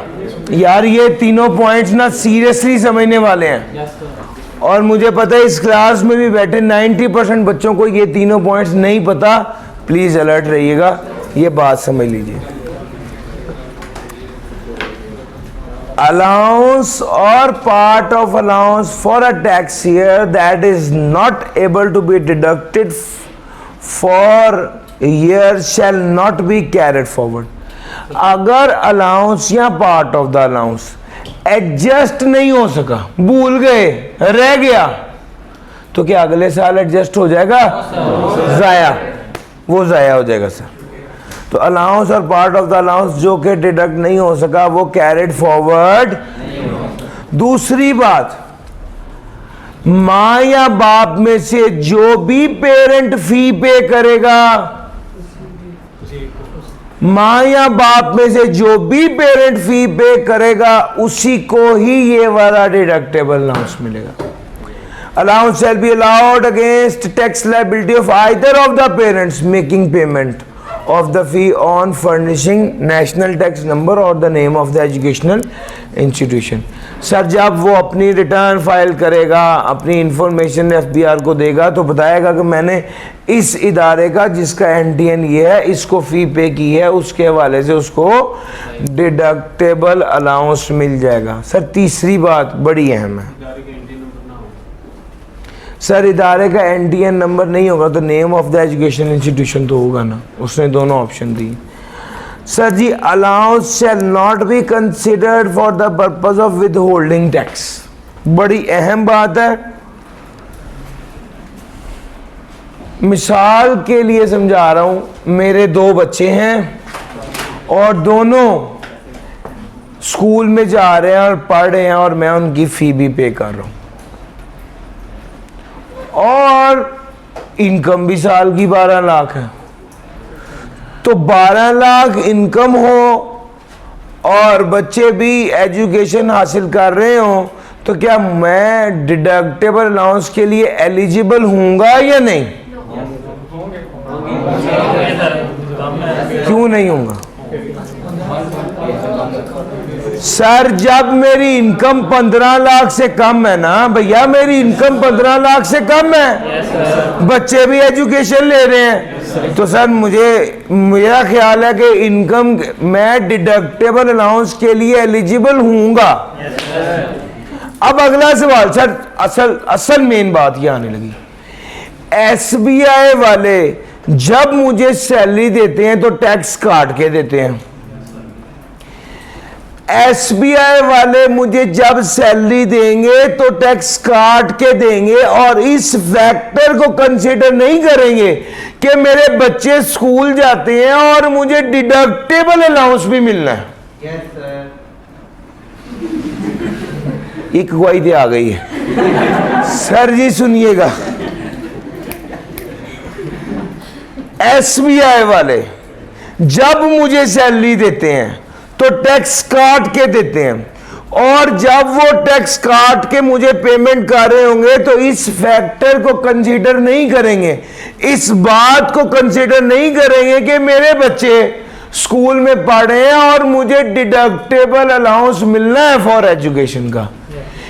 यार, ये तीनों पॉइंट्स ना सीरियसली समझने वाले हैं, और मुझे पता है इस क्लास में भी बैठे 90% बच्चों को ये तीनों पॉइंट्स नहीं पता। प्लीज अलर्ट रहिएगा, ये बात समझ लीजिए। अलाउंस और part of allowance for a tax year that is not able to be deducted for year shall not be carried forward. अगर अलाउंस या part of the allowance adjust नहीं हो सका, भूल गए, रह गया, तो क्या अगले साल एडजस्ट हो जाएगा? जाया, वो जाया हो जाएगा सर। तो अलाउंस और पार्ट ऑफ द अलाउंस जो कि डिडक्ट नहीं हो सका वो कैरिड फॉरवर्ड। दूसरी बात, माँ या बाप में से जो भी पेरेंट फी पे करेगा, माँ या बाप में से जो भी पेरेंट फी पे करेगा उसी को ही ये वाला डिडक्टेबल अलाउंस मिलेगा। Allowance shall be allowed against tax liability of either of the parents making payment of the fee on furnishing national tax number or the name of the educational institution। Sir जब वो अपनी return file करेगा, अपनी information FBR को देगा तो बताएगा कि मैंने इस इदारे का जिसका एनटीएन ये है इसको फ़ी पे की है, उसके हवाले से उसको डिडक्टेबल अलाउंस मिल जाएगा। सर तीसरी बात बड़ी अहम है, सर इदारे का एनटीएन नंबर नहीं होगा तो name of the education institution तो होगा ना, उसने दोनों ऑप्शन दी। Sir ji allowance shall not be considered for the purpose of withholding tax, बड़ी अहम बात है। मिसाल के लिए समझा रहा हूं, मेरे 2 बच्चे हैं और दोनों स्कूल में जा रहे हैं और पढ़ रहे हैं और मैं उनकी फी भी पे कर रहा हूं, और इनकम भी साल की 12 लाख है। तो 12 लाख इनकम हो और बच्चे भी एजुकेशन हासिल कर रहे हो, तो क्या मैं डिडक्टेबल अलाउंस के लिए एलिजिबल हूँगा या नहीं? क्यों नहीं हूँगा? सर जब मेरी इनकम 15 लाख से कम है ना भैया, मेरी इनकम 15 लाख से कम है, बच्चे भी एजुकेशन ले रहे हैं, तो सर मेरा ख्याल है कि इनकम मैं डिडक्टेबल अलाउंस के लिए एलिजिबल हूँगा। अब अगला सवाल सर, असल मेन बात ये आने लगी। एसबीआई वाले जब मुझे सैलरी देते हैं तो टैक्स काट के देते हैं। एसबीआई वाले मुझे जब सैलरी देंगे तो टैक्स काट के देंगे और इस फैक्टर को कंसीडर नहीं करेंगे कि मेरे बच्चे स्कूल जाते हैं और मुझे डिडक्टेबल अलाउंस भी मिलना है। एक गवाही आ गई है। सर जी सुनिएगा, एसबीआई वाले जब मुझे सैलरी देते हैं तो टैक्स काट के देते हैं, और जब वो टैक्स काट के मुझे पेमेंट कर रहे होंगे तो इस फैक्टर को कंसीडर नहीं करेंगे, इस बात को कंसीडर नहीं करेंगे कि मेरे बच्चे स्कूल में पढ़े हैं और मुझे डिडक्टेबल अलाउंस मिलना है फॉर एजुकेशन का।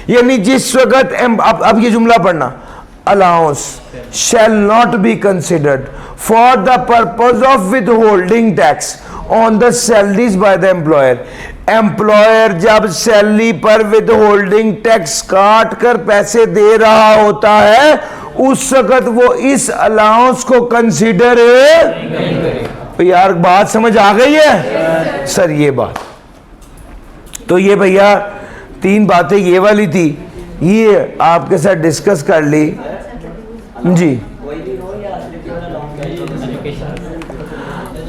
यानी जिस वक्त अब ये जुमला पढ़ना, allowance shall not be considered for the purpose of withholding tax on the salaries by the employer. Employer जब सैलरी पर विदहोल्डिंग टैक्स काट कर पैसे दे रहा होता है, उस वक्त वो इस अलाउंस को कंसिडर यार बात समझ आ गई है सर? ये बात तो ये भैया 3 बातें ये वाली थी, ये आपके साथ डिस्कस कर ली जी।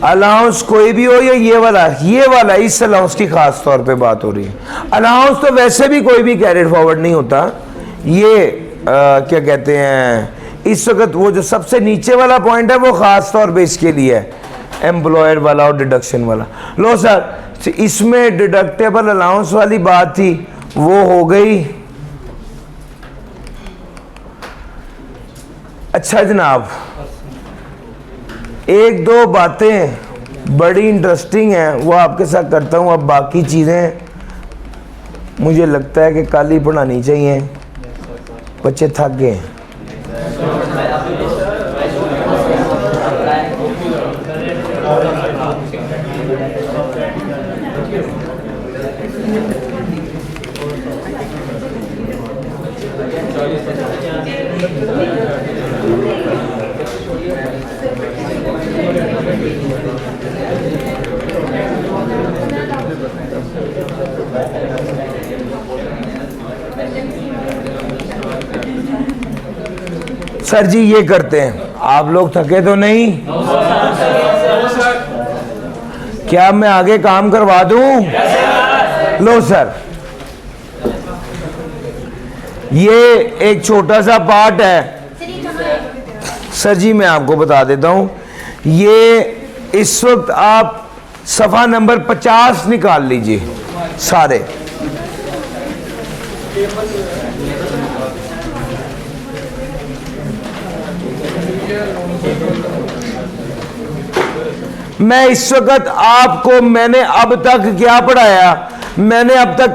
अलाउंस कोई भी हो या ये वाला इस अलाउंस की खास तौर पे बात हो रही है। अलाउंस तो वैसे भी कोई भी कैरिड फॉरवर्ड नहीं होता। ये क्या कहते हैं, इस वक्त वो जो सबसे नीचे वाला पॉइंट है वो खास तौर पे इसके लिए है, एम्प्लॉयर वाला और डिडक्शन वाला। लो सर, इसमें डिडक्टेबल अलाउंस वाली बात थी वो हो गई। अच्छा जनाब, 1-2 बातें बड़ी इंटरेस्टिंग हैं वो आपके साथ करता हूँ। अब बाकी चीज़ें मुझे लगता है कि कल ही पढ़ानी चाहिए, बच्चे थक गए हैं। सर जी ये करते हैं, आप लोग थके तो नहीं? क्या मैं आगे काम करवा दूं? लो सर, ये एक छोटा सा पार्ट है सर जी, मैं आपको बता देता हूं। ये इस वक्त आप सफ़ा नंबर 50 निकाल लीजिए सारे। मैं इस वक्त आपको, मैंने अब तक क्या पढ़ाया? मैंने अब तक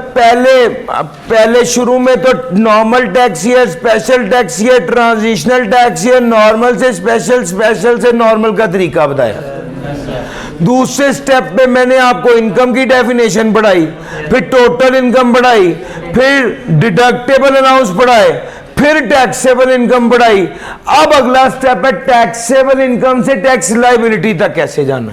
पहले शुरू में तो normal tax year, special tax year, transitional tax year, normal से स्पेशल, स्पेशल से नॉर्मल का तरीका बताया। दूसरे स्टेप पे मैंने आपको इनकम की डेफिनेशन पढ़ाई, फिर टोटल इनकम पढ़ाई, फिर डिडक्टेबल अलाउंस पढ़ाए, फिर टैक्सेबल इनकम बढ़ाई। अब अगला स्टेप है टैक्सेबल इनकम से टैक्स लायबिलिटी तक कैसे जाना।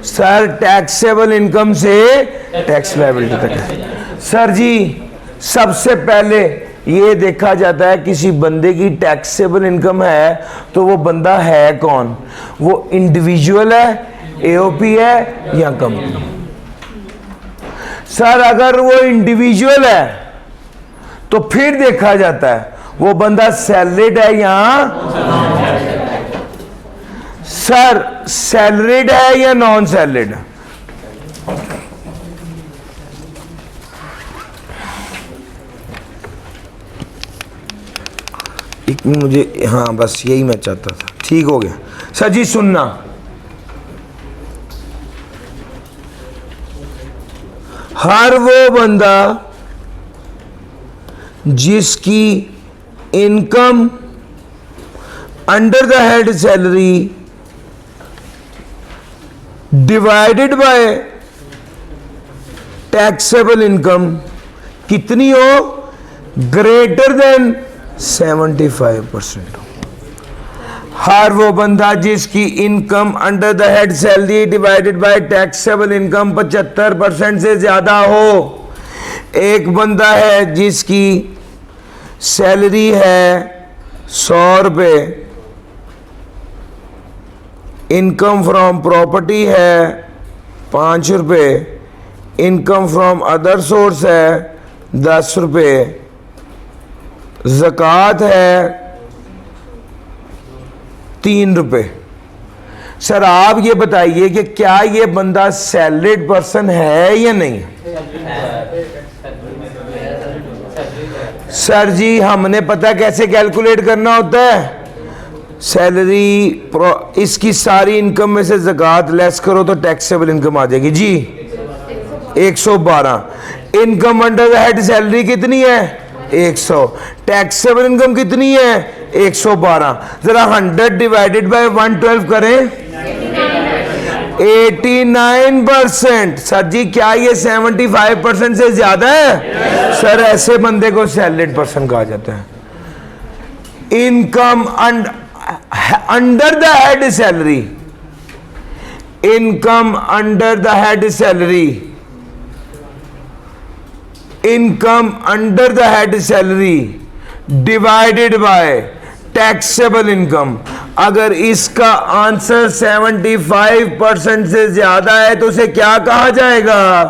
सर टैक्सेबल इनकम से टैक्स लायबिलिटी तक। सर जी सबसे पहले ये देखा जाता है किसी बंदे की टैक्सेबल इनकम है तो वो बंदा है कौन, वो इंडिविजुअल है, एओपी है या कंपनी। सर अगर वो इंडिविजुअल है तो फिर देखा जाता है वो बंदा सैलरीड है या सर सैलरीड है या नॉन सैलरीड। एक मिनट मुझे, हाँ बस यही मैं चाहता था, ठीक हो गया। सर जी सुनना, हर वो बंदा जिसकी income under the head salary divided by taxable income कितनी हो, ग्रेटर देन 75% हो। हर वो बंदा जिसकी income under the head salary divided by taxable income 75% से ज्यादा हो। एक बंदा है जिसकी सैलरी है 100 रुपये, इनकम फ्रॉम प्रॉपर्टी है 5 रुपये, इनकम फ्रॉम अदर सोर्स है 10 रुपये, ज़कात है 3 रुपये। सर आप ये बताइए कि क्या ये बंदा सैलरीड पर्सन है या नहीं? सर जी हमने पता कैसे कैलकुलेट करना होता है, सैलरी इसकी सारी इनकम में से ज़कात लेस करो तो टैक्सेबल इनकम आ जाएगी जी 112। Income under the head salary कितनी है 100, टैक्सेबल इनकम कितनी है 112। जरा 100 डिवाइडेड बाय 112 करें, 89%। सर जी क्या ये 75% से ज्यादा है? सर ऐसे बंदे को सैलरीड पर्सन कहा जाता है। Income under the head salary, income under the head salary, income under the head salary divided by taxable income. अगर इसका आंसर 75% से ज्यादा है तो उसे क्या कहा जाएगा?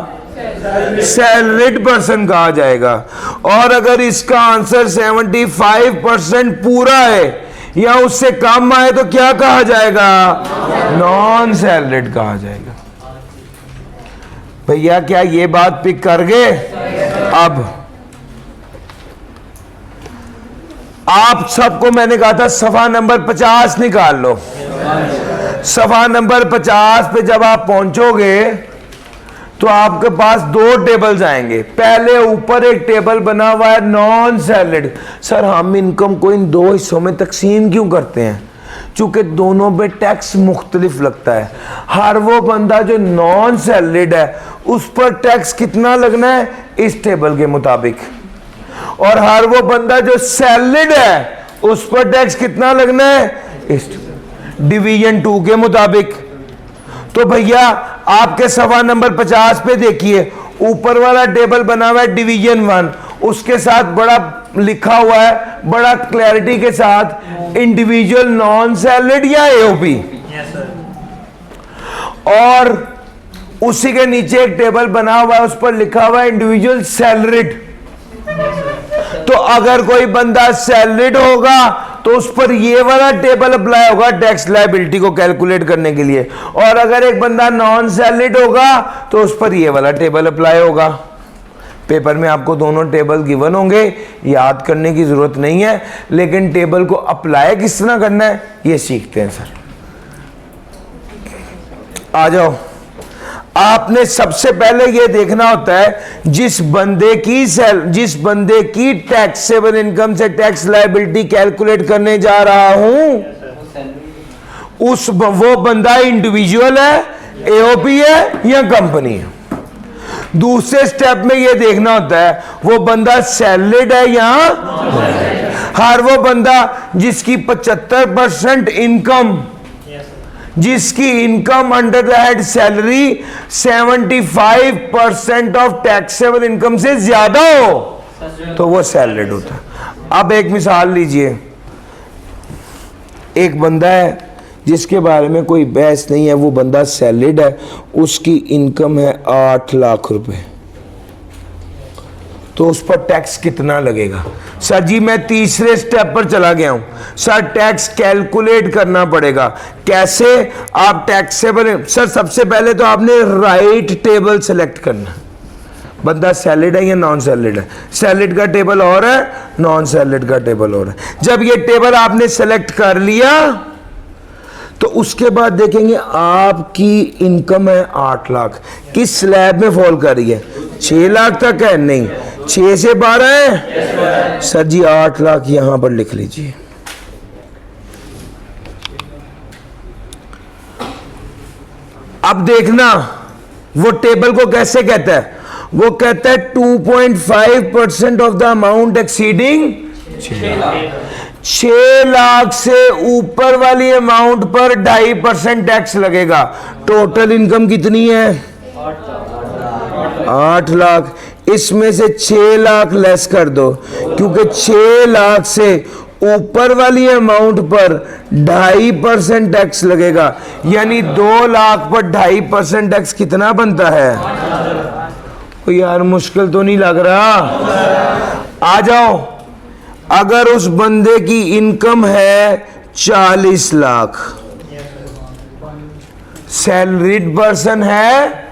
सैलरीड पर्सन कहा जाएगा। और अगर इसका आंसर 75% पूरा है या उससे कम आए तो क्या कहा जाएगा? नॉन सैलरीड कहा जाएगा। भैया क्या ये बात पिक कर गए? अब आप सबको मैंने कहा था सफा नंबर 50 निकाल लो। सफा नंबर 50 पे जब आप पहुंचोगे तो आपके पास 2 टेबल्स आएंगे। पहले ऊपर एक टेबल बना हुआ है नॉन सैलरीड। सर हम इनकम को इन 2 हिस्सों में तकसीम क्यों करते हैं? चूंकि दोनों पे टैक्स मुख्तलिफ लगता है। हर वो बंदा जो नॉन सैलरीड है उस पर टैक्स कितना लगना है इस टेबल के मुताबिक, और हर वो बंदा जो सैलरीड है उस पर टैक्स कितना लगना है इस डिवीजन 2 के मुताबिक। तो भैया आपके सफा नंबर 50 पे देखिए ऊपर वाला टेबल बना हुआ है डिवीजन 1, उसके साथ बड़ा लिखा हुआ है बड़ा क्लैरिटी के साथ इंडिविजुअल नॉन सैलरीड या एओपी, और उसी के नीचे एक टेबल बना हुआ है उस पर लिखा हुआ है इंडिविजुअल सैलरीड। तो अगर कोई बंदा सैलरीड होगा तो उस पर ये वाला टेबल अप्लाई होगा टैक्स लायबिलिटी को कैलकुलेट करने के लिए, और अगर एक बंदा नॉन सैलरीड होगा तो उस पर ये वाला टेबल अप्लाई होगा। पेपर में आपको दोनों टेबल गिवन होंगे, याद करने की जरूरत नहीं है, लेकिन टेबल को अप्लाई किस तरह करना है ये सीखते हैं। सर आ जाओ। आपने सबसे पहले ये देखना होता है जिस बंदे की टैक्सेबल इनकम से टैक्स लायबिलिटी कैलकुलेट करने जा रहा हूं वो बंदा इंडिविजुअल है, एओपी है या कंपनी है। दूसरे स्टेप में ये देखना होता है वो बंदा सैलरीड है या हर वो बंदा जिसकी 75% इनकम, जिसकी income under the head salary 75% of taxable income से ज्यादा हो तो वो सैलरीड होता है। अब एक मिसाल लीजिए, एक बंदा है जिसके बारे में कोई बहस नहीं है, वो बंदा सैलरीड है, उसकी इनकम है 8 लाख रुपए, तो उस पर टैक्स कितना लगेगा? सर जी मैं तीसरे स्टेप पर चला गया हूं। सर टैक्स कैलकुलेट करना पड़ेगा। कैसे? आप टैक्सेबल, सर सबसे पहले तो आपने राइट टेबल सेलेक्ट करना। बंदा सैलिड है या नॉन सैलिड है। सैलिड का टेबल और है, नॉन सैलिड का टेबल और है। जब ये टेबल आपने सेलेक्ट कर लिया तो उसके बाद देखेंगे आपकी इनकम है 8 लाख, किस स्लैब में फॉल कर रही है? 6 लाख तक है? नहीं, 6 से 12 है। सर जी 8 लाख यहां पर लिख लीजिए। अब देखना वो टेबल को कैसे कहता है, वो कहता है 2.5% of the amount exceeding 6 lakh से ऊपर वाली अमाउंट पर 2.5% टैक्स लगेगा। टोटल इनकम कितनी है? 8 लाख। इसमें से 6 लाख लेस कर दो, क्योंकि 6 लाख से ऊपर वाली अमाउंट पर 2.5% टैक्स लगेगा, यानी 2 लाख पर 2.5% टैक्स कितना बनता है? तो यार मुश्किल तो नहीं लग रहा? आ जाओ। अगर उस बंदे की इनकम है 40 लाख, सैलरीड पर्सन है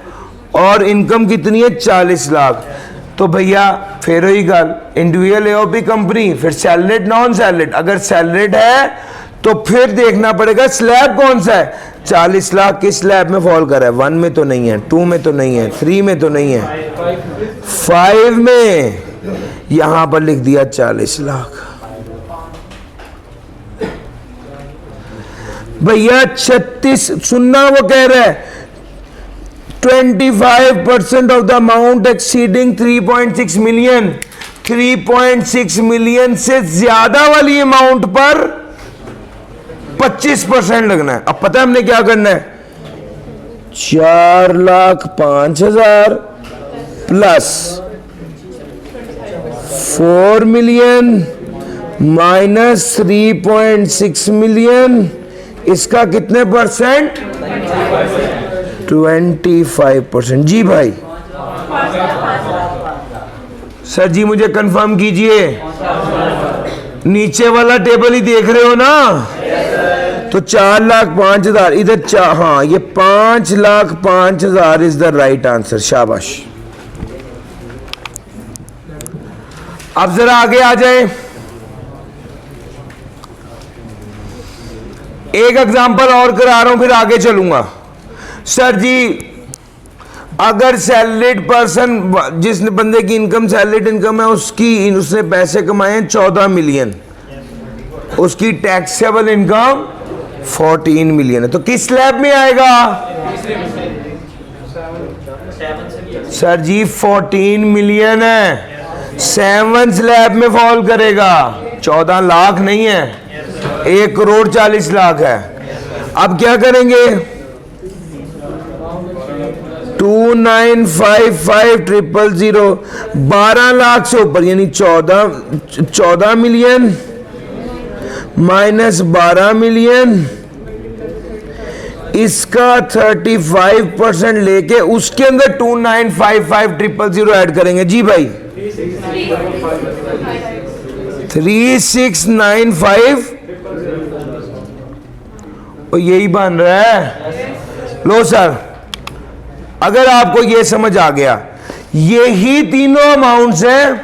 और इनकम कितनी है? 40 लाख, तो भैया फिर वही गल, इंडिविजुअल एओपी कंपनी, फिर सैलरीड नॉन सैलरीड। अगर सैलरीड है तो फिर देखना पड़ेगा स्लैब कौन सा है। 40 लाख किस स्लैब में फॉल कर रहा है? 1 में तो नहीं है, 2 में तो नहीं है, 3 में तो नहीं है, 5 में। यहां पर लिख दिया 40 लाख। भैया 36 सुनना, वो कह रहा है 25% of the amount exceeding 3.6 million. 3.6 million से ज्यादा वाली अमाउंट पर 25% लगना है। अब पता है हमने क्या करना है? 4,05,000 प्लस 4 मिलियन माइनस 3.6 मिलियन, इसका कितने परसेंट? 25%। जी भाई। सर जी मुझे कंफर्म कीजिए, नीचे वाला टेबल ही देख रहे हो ना? तो 4,05,000 इधर हाँ, ये 5,05,000 इज द राइट आंसर। शाबाश। अब जरा आगे आ जाए। एक एग्जांपल और करा रहा हूं, फिर आगे चलूंगा। सर जी अगर सैलरीड पर्सन, जिस बंदे की इनकम सैलरीड इनकम है, उसने पैसे कमाए हैं 14 मिलियन, उसकी टैक्सेबल इनकम 14 मिलियन है, तो किस स्लैब में आएगा? सर जी 14 मिलियन है, 7 स्लैब में फॉल करेगा। 14 लाख नहीं है, 1,40,00,000 है। अब क्या करेंगे? 2,955,000 12 लाख से ऊपर, यानी 14 मिलियन माइनस 12 मिलियन, इसका 35% लेके उसके अंदर 2,955,000 ऐड करेंगे। जी भाई 3,695, और यही बन रहा है। लो सर, अगर आपको ये समझ आ गया, यही तीनों अमाउंट्स हैं,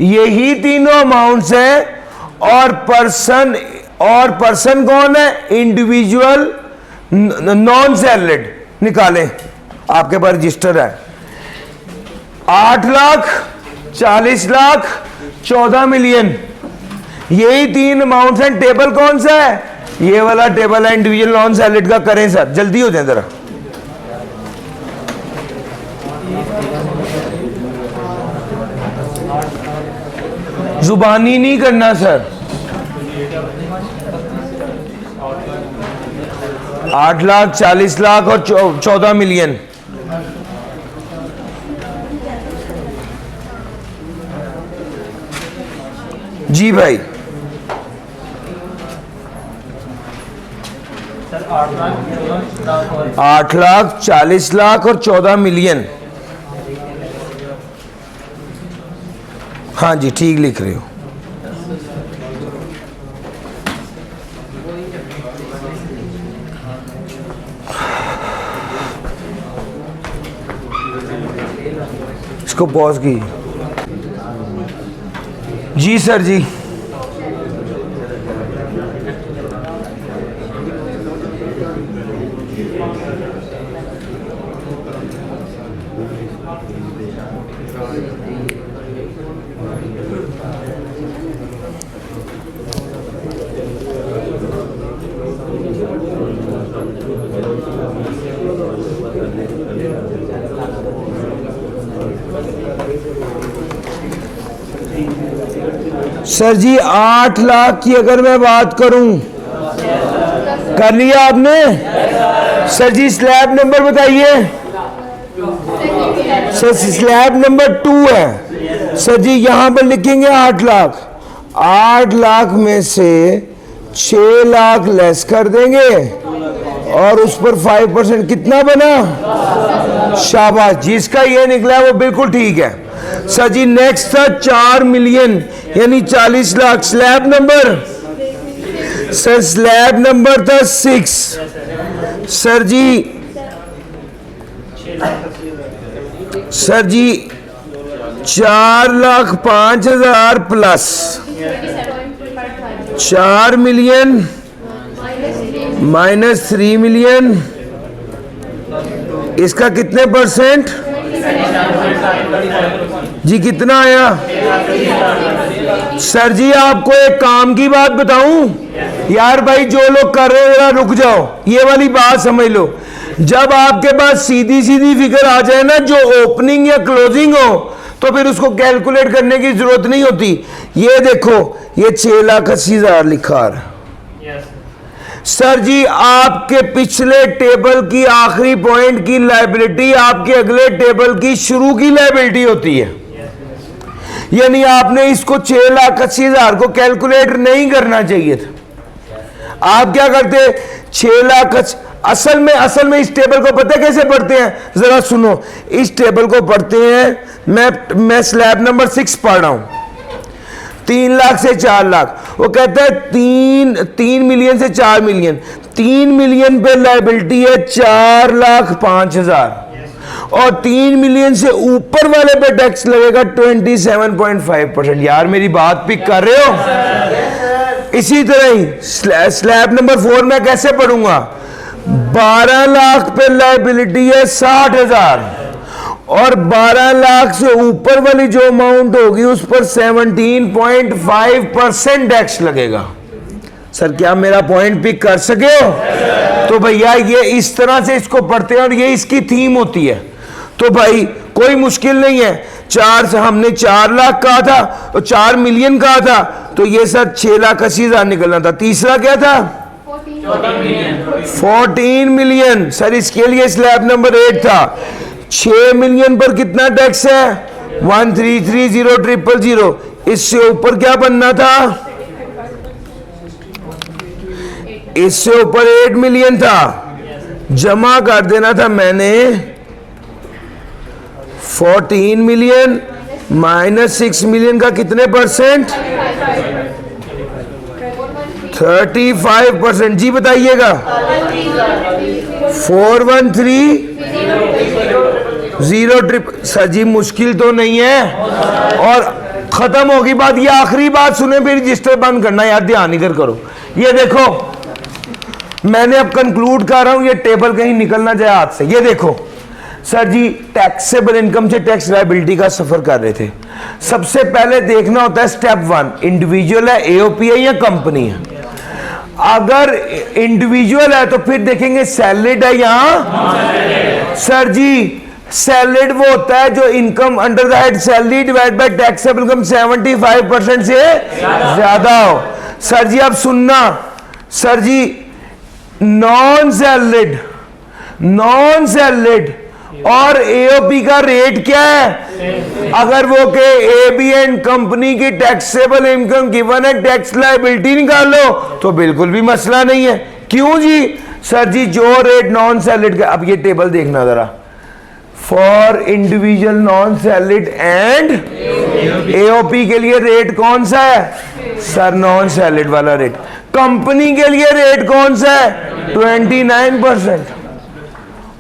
यही तीनों अमाउंट्स हैं, और पर्सन कौन है? Individual non salaried. निकालें, आपके पास रजिस्टर है। 8 लाख, 40 लाख, 14 मिलियन, यही 3 अमाउंट्स हैं। टेबल कौन सा है? ये वाला टेबल है इंडिविजुअल नॉन सैलरीड का। करें सर, जल्दी हो जाए जरा। जुबानी नहीं करना सर। 8 लाख, 40 लाख और 14 मिलियन। जी भाई 8 लाख, 40 लाख और 14 मिलियन। हाँ जी ठीक लिख रहे हो। इसको पॉज कीजिए। जी सर जी। सर जी 8 लाख की अगर मैं बात करूं, कर लिया आपने? सर जी स्लैब नंबर बताइए। सर स्लैब नंबर 2 है। सर जी यहां पर लिखेंगे 8 लाख। 8 लाख में से 6 लाख लेस कर देंगे और उस पर 5% कितना बना? शाबाश, जिसका ये निकला वो बिल्कुल ठीक है। सर जी नेक्स्ट था 4 मिलियन यानी 40 lakh. Slab number? Sir slab number था 6। सर जी 4,05,000 प्लस 4 मिलियन माइनस 3 मिलियन, इसका कितने परसेंट? जी कितना आया? सर जी आपको एक काम की बात बताऊं यार भाई, जो लोग कर रहे हो जरा रुक जाओ, ये वाली बात समझ लो। जब आपके पास सीधी सीधी फिगर आ जाए ना, जो ओपनिंग या क्लोजिंग हो, तो फिर उसको कैलकुलेट करने की जरूरत नहीं होती। ये देखो ये 6,80,000 लिखा आ रहा। सर जी आपके पिछले टेबल की आखिरी पॉइंट की लायबिलिटी आपके अगले टेबल की शुरू की लायबिलिटी होती है। यानी आपने इसको 6,80,000 को कैलकुलेट नहीं करना चाहिए था। आप क्या करते? 6 लाख असल में इस टेबल को पता कैसे पढ़ते हैं? जरा सुनो, इस टेबल को पढ़ते हैं, मैं स्लैब नंबर 6 पढ़ रहा हूं। 3 लाख से 4 लाख, वो कहता है 3 मिलियन से 4 मिलियन। 3 मिलियन पे लायबिलिटी है 4,05,000 और 3 मिलियन से ऊपर वाले पे टैक्स लगेगा 27.5%। यार मेरी बात पिक कर रहे हो? इसी तरह ही स्लैब नंबर 4 में कैसे पढ़ूंगा? 12 लाख पे लायबिलिटी है 60,000 और 12 लाख से ऊपर वाली जो अमाउंट होगी उस पर 17.5% टैक्स लगेगा। सर क्या मेरा पॉइंट पिक कर सके हो? तो भैया ये इस तरह से इसको पढ़ते हैं और ये इसकी थीम होती है। तो भाई कोई मुश्किल नहीं है। 4 से हमने 4 लाख कहा था और 4 मिलियन कहा था, तो ये सर 6,80,000 निकलना था। तीसरा क्या था? 14 मिलियन। सर इसके लिए स्लैब नंबर 8 था। 6 मिलियन पर कितना टैक्स है? 1,33,0,000। इससे ऊपर क्या बनना था? इससे ऊपर 8 मिलियन था। जमा कर देना था मैंने 14 मिलियन माइनस 6 मिलियन का कितने परसेंट? 35%। जी बताइएगा। 413,000। सर जी मुश्किल तो नहीं है। और खत्म होगी बात। ये आखिरी बात सुने, फिर रजिस्टर बंद करना यार, ध्यान इधर करो। ये देखो मैंने अब कंक्लूड कर रहा हूं, ये टेबल कहीं निकलना जाए हाथ से। ये देखो सर जी टैक्सेबल इनकम से टैक्स लायबिलिटी का सफर कर रहे थे। सबसे पहले देखना होता है स्टेप 1, इंडिविजुअल है, एओपी है या कंपनी है। अगर इंडिविजुअल है तो फिर देखेंगे सैलरीड है यहां। सर जी सैलरीड वो होता है जो income under the head salary divide by taxable income 75% से ज्यादा हो। सर जी अब सुनना, सर जी नॉन सैलरीड और एओपी का रेट क्या है? अगर वो के एबीएन कंपनी की टैक्सेबल इनकम गिवन है, टैक्स लायबिलिटी निकालो, तो बिल्कुल भी मसला नहीं है। क्यों जी? सर जी जो रेट नॉन सैलरीड का, अब ये टेबल देखना जरा, for individual non salaried and AOP के लिए रेट कौन सा है? सर नॉन सैलरीड वाला रेट। कंपनी के लिए रेट कौन सा है? 29%।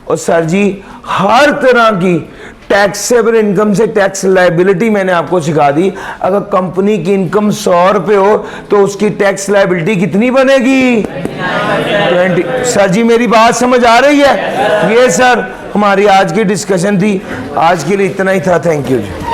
और सर जी हर तरह की टैक्सेबल इनकम से टैक्स लायबिलिटी मैंने आपको सिखा दी। अगर कंपनी की इनकम 100 रुपये हो तो उसकी टैक्स लायबिलिटी कितनी बनेगी? 20। सर जी मेरी बात समझ आ रही है? ये सर हमारी आज की डिस्कशन थी। आज के लिए इतना ही था। Thank you ji.